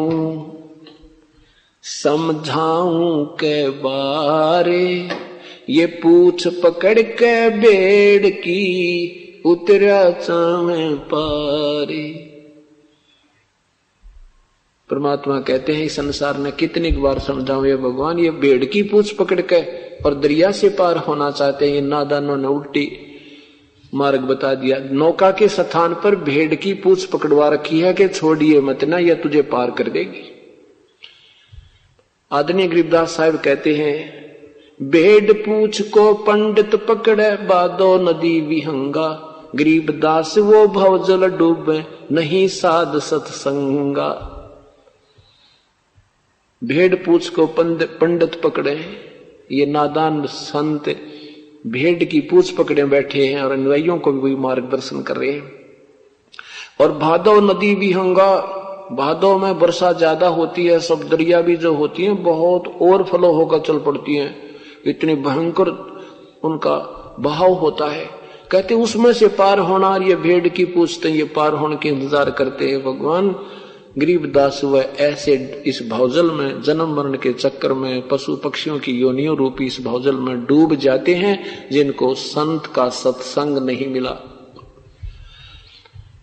समझाऊं के बारे, ये पूछ पकड़ के बेड़ की उतरा चावे पारे। परमात्मा कहते हैं इस संसार ने कितनी बार समझाऊं ये भगवान, ये भेड़ की पूछ पकड़ के और दरिया से पार होना चाहते हैं। ये नादानों ने उल्टी मार्ग बता दिया। नौका के स्थान पर भेड़ की पूछ पकड़वा रखी है कि छोड़िए मत ना, यह तुझे पार कर देगी। आदरणीय गरीबदास साहब कहते हैं भेड़ पूछ को पंडित पकड़े बादो नदी विहंगा, गरीबदास वो भवजल डूबे नहीं साध सत्संगा। भेड़ पूछ को पंडित पकड़े, ये नादान संत भेड़ की पूछ पकड़े बैठे हैं और अनुयायियों को भी मार्गदर्शन कर रहे हैं। और भादो नदी विहंगा, भादो में वर्षा ज्यादा होती है, सब दरिया भी जो होती हैं बहुत ओवरफ्लो होकर चल पड़ती हैं, इतनी भयंकर उनका बहाव होता है। कहते उसमें से पार होना, और ये भेड़ की पूछते ये पार होने के इंतजार करते हैं। भगवान गरीबदास वह ऐसे इस भवजल में जन्म मरण के चक्कर में पशु पक्षियों की योनियों रूपी इस भवजल में डूब जाते हैं जिनको संत का सत्संग नहीं मिला।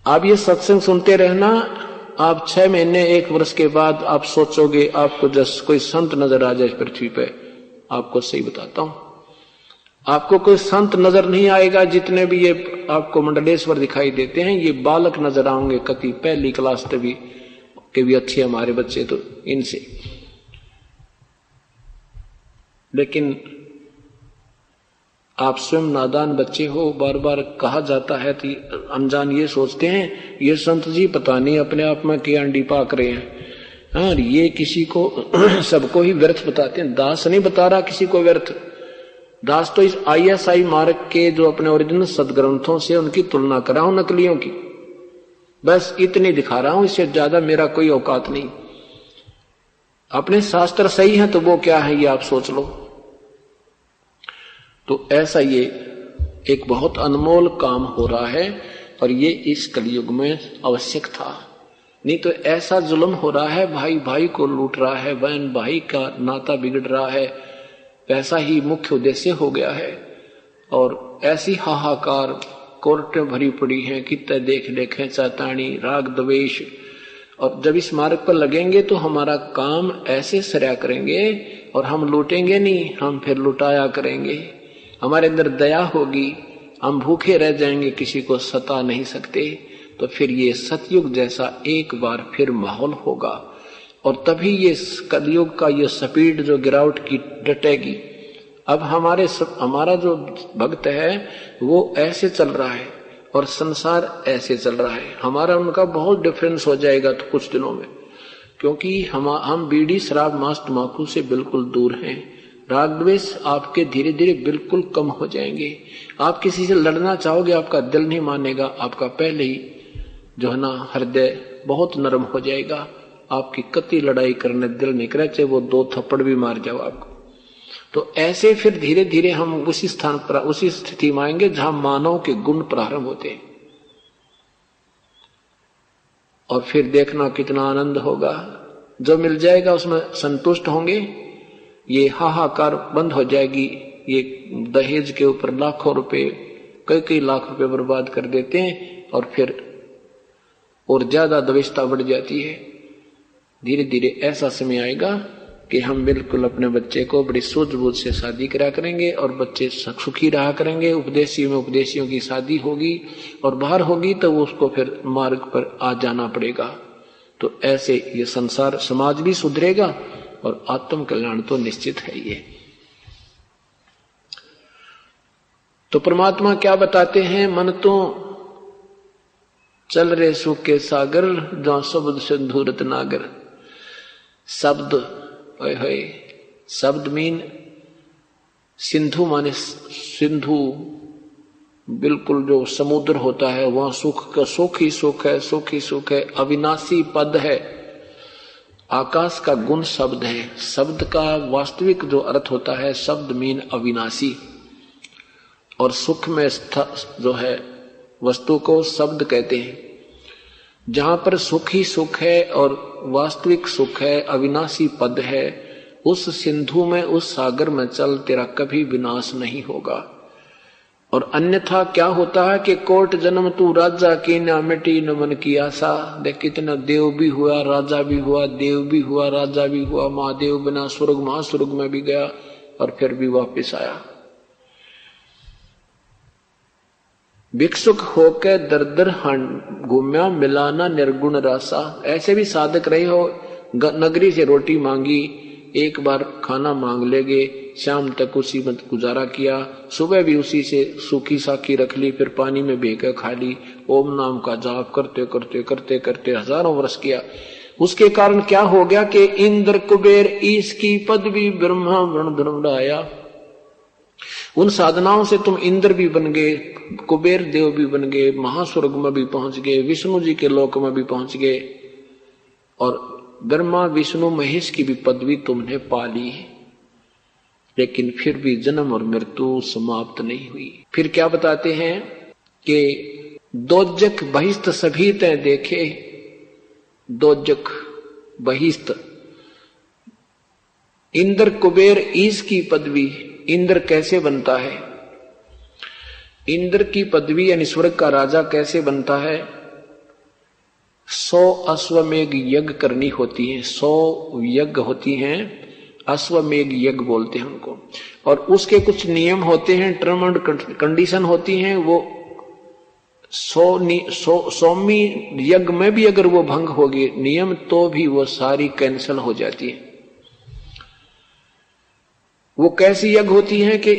आप ये सत्संग सुनते रहना, आप 6 महीने 1 वर्ष के बाद आप सोचोगे आपको जैसे कोई संत नजर आ जाए पृथ्वी पे। आपको सही बताता हूं, आपको कोई संत नजर नहीं आएगा। जितने भी ये आपको मंडलेश्वर दिखाई देते हैं ये बालक नजर आएंगे, कति पहली क्लास तभी के भी अच्छे हमारे बच्चे तो इनसे। लेकिन आप स्वयं नादान बच्चे हो, बार बार कहा जाता है कि अनजान ये सोचते हैं ये संत जी पता नहीं अपने आप में क्या अंडी पाक रहे हैं। हाँ, ये किसी को सबको ही व्यर्थ बताते हैं। दास नहीं बता रहा किसी को व्यर्थ। दास तो इस ISI मार्ग के जो अपने ओरिजिनल सदग्रंथों से उनकी तुलना कर रहा हूं नकलियों की, बस इतनी दिखा रहा हूं, इससे ज्यादा मेरा कोई औकात नहीं। अपने शास्त्र सही है तो वो क्या है ये आप सोच लो। तो ऐसा ये एक बहुत अनमोल काम हो रहा है और ये इस कलयुग में आवश्यक था। नहीं तो ऐसा जुल्म हो रहा है, भाई भाई को लूट रहा है, बहन भाई का नाता बिगड़ रहा है, ऐसा ही मुख्य उद्देश्य हो गया है। और ऐसी हाहाकार कोर्टें भरी पड़ी हैं, कितने देख देखें चातानी राग द्वेष। और जब इस मार्ग पर लगेंगे तो हमारा काम ऐसे सरया करेंगे और हम लूटेंगे नहीं, हम फिर लुटाया करेंगे। हमारे अंदर दया होगी, हम भूखे रह जाएंगे, किसी को सता नहीं सकते। तो फिर ये सतयुग जैसा एक बार फिर माहौल होगा और तभी ये कलयुग का ये स्पीड जो गिरावट की डटेगी। अब हमारा जो भक्त है वो ऐसे चल रहा है और संसार ऐसे चल रहा है, हमारा उनका बहुत डिफरेंस हो जाएगा तो कुछ दिनों में। क्योंकि हम बीड़ी शराब मांस तंबाकू से बिल्कुल दूर हैं। राग द्वेष आपके धीरे धीरे बिल्कुल कम हो जाएंगे। आप किसी से लड़ना चाहोगे आपका दिल नहीं मानेगा, आपका पहले ही जो है ना हृदय बहुत नरम हो जाएगा। आपकी कति लड़ाई करने दिल नहीं करे, चाहे वो 2 थप्पड़ भी मार जाओ आपको। तो ऐसे फिर धीरे धीरे हम उसी स्थान पर उसी स्थिति में आएंगे जहां मानव के गुण प्रारंभ होते हैं। और फिर देखना कितना आनंद होगा, जो मिल जाएगा उसमें संतुष्ट होंगे। ये हाहाकार बंद हो जाएगी। ये दहेज के ऊपर लाखों रुपए, कई लाख रुपए बर्बाद कर देते हैं और फिर और ज्यादा द्वेषता बढ़ जाती है। धीरे धीरे ऐसा समय आएगा कि हम बिल्कुल अपने बच्चे को बड़ी सूझबूझ से शादी करा करेंगे और बच्चे सुखी रहा करेंगे। उपदेशियों की शादी होगी और बाहर होगी तो वो उसको फिर मार्ग पर आ जाना पड़ेगा। तो ऐसे ये संसार समाज भी सुधरेगा और आत्म कल्याण तो निश्चित है। ये तो परमात्मा क्या बताते हैं, मन तो चल रे सुख के सागर जहां शब्द सिंधु रत्नागर। शब्द है, शब्द मीन सिंधु माने सिंधु, बिल्कुल जो समुद्र होता है वहां सुख का सुख ही सुख है, सुख ही सुख है। अविनाशी पद है, आकाश का गुण शब्द है। शब्द का वास्तविक जो अर्थ होता है शब्द मीन अविनाशी, और सुख में जो है वस्तु को शब्द कहते हैं। जहां पर सुख ही सुख है और वास्तविक सुख है, अविनाशी पद है, उस सिंधु में, उस सागर में चल, तेरा कभी विनाश नहीं होगा। और अन्यथा क्या होता है कि कोट जन्म तू राजा की, ना मिटी न मन की आशा। देख कितना देव भी हुआ, राजा भी हुआ, देव भी हुआ, राजा भी हुआ, महादेव बिना स्वर्ग महास्वर्ग में भी गया और फिर भी वापिस आया। भिक्षुक होके दर दर घूम्या, मिलाना निर्गुण रासा। ऐसे भी साधक रहे हो, नगरी से रोटी मांगी, एक बार खाना मांग लेगे, शाम तक उसी में गुजारा किया, सुबह भी उसी से सूखी साखी रख ली, फिर पानी में भेकर खा ली, ओम नाम का जाप करते करते करते करते हजारों वर्ष किया। उसके कारण क्या हो गया कि इंद्र कुबेर ईश की पदवी ब्रह्मा वर्ण धर्मराया। उन साधनाओं से तुम इंद्र भी बन गए, कुबेर देव भी बन गए, महास्वर्ग में भी पहुंच गए, विष्णु जी के लोक में भी पहुंच गए, और ब्रह्मा विष्णु महेश की भी पदवी तुमने पा ली। लेकिन फिर भी जन्म और मृत्यु समाप्त नहीं हुई। फिर क्या बताते हैं कि दोजक बहिष्त सभी तय देखे। दोजक बहिष्त, इंद्र कुबेर ईश की पदवी। इंद्र कैसे बनता है? इंद्र की पदवी यानी स्वर्ग का राजा कैसे बनता है? 100 अश्वमेघ यज्ञ करनी होती है। 100 यज्ञ होती हैं, अश्वमेघ यज्ञ बोलते हैं उनको, और उसके कुछ नियम होते हैं, टर्म एंड कंडीशन होती हैं। वो 100वीं यज्ञ में भी अगर वो भंग होगी नियम, तो भी वो सारी कैंसिल हो जाती है। वो कैसी यज्ञ होती है कि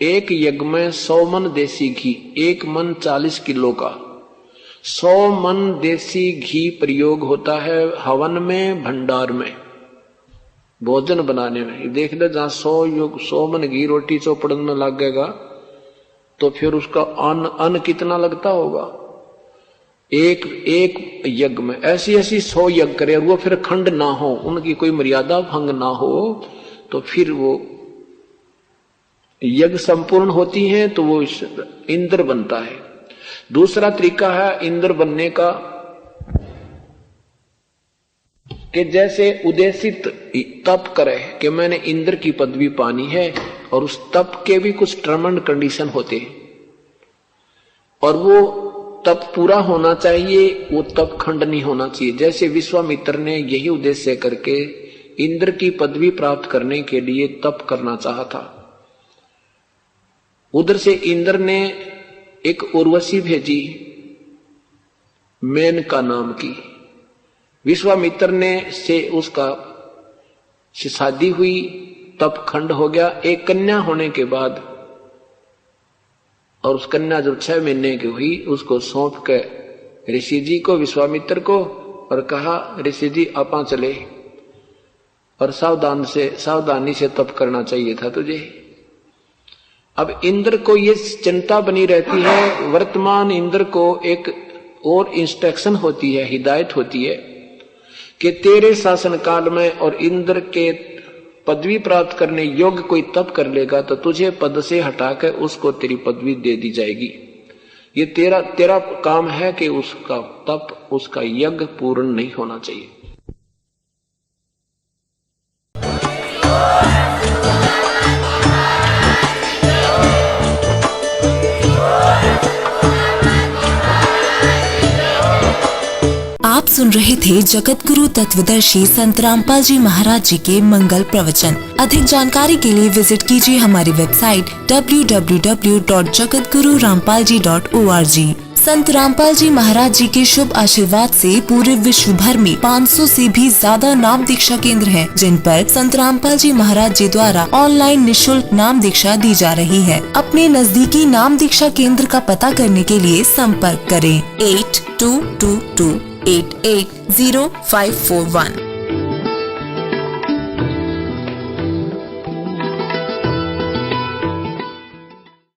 एक यज्ञ में 100 मन देसी घी, 1 मन 40 किलो का, 100 मन देसी घी प्रयोग होता है हवन में, भंडार में, भोजन बनाने में। देख ले, जहां 100 मन घी रोटी चौपड़ में लगेगा तो फिर उसका अन्न कितना लगता होगा। एक यज्ञ में ऐसी 100 यज्ञ करे, वो फिर खंड ना हो, उनकी कोई मर्यादा भंग ना हो, तो फिर वो यज्ञ संपूर्ण होती है, तो वो इंद्र बनता है। दूसरा तरीका है इंद्र बनने का कि जैसे उद्देशित तप करे कि मैंने इंद्र की पदवी पानी है, और उस तप के भी कुछ टर्म एंड कंडीशन होते हैं, और वो तप पूरा होना चाहिए, वो तप खंड नहीं होना चाहिए। जैसे विश्वामित्र ने यही उद्देश्य करके इंद्र की पदवी प्राप्त करने के लिए तप करना चाहा था। उधर से इंद्र ने एक उर्वशी भेजी, मेनका नाम की। विश्वामित्र ने से उसका शादी हुई, तप खंड हो गया। एक कन्या होने के बाद, और उस कन्या जब 6 महीने की हुई, उसको सौंप के ऋषि जी को, विश्वामित्र को, और कहा ऋषि जी आपा चले, और सावधानी से तप करना चाहिए था तुझे। अब इंद्र को ये चिंता बनी रहती है, वर्तमान इंद्र को एक और इंस्ट्रक्शन होती है, हिदायत होती है कि तेरे शासन काल में और इंद्र के पदवी प्राप्त करने योग्य कोई तप कर लेगा तो तुझे पद से हटाकर उसको तेरी पदवी दे दी जाएगी। ये तेरा काम है कि उसका तप, उसका यज्ञ पूर्ण नहीं होना चाहिए। आप सुन रहे थे जगत गुरु तत्वदर्शी संत रामपाल जी महाराज जी के मंगल प्रवचन। अधिक जानकारी के लिए विजिट कीजिए हमारी वेबसाइट www.jagatgururampalji.org। संत रामपाल जी महाराज जी के शुभ आशीर्वाद से पूरे विश्व भर में 500 से भी ज्यादा नाम दीक्षा केंद्र हैं, जिन पर संत रामपाल जी महाराज जी द्वारा ऑनलाइन निःशुल्क नाम दीक्षा दी जा रही है। अपने नजदीकी नाम दीक्षा केंद्र का पता करने के लिए संपर्क करें 8222880541।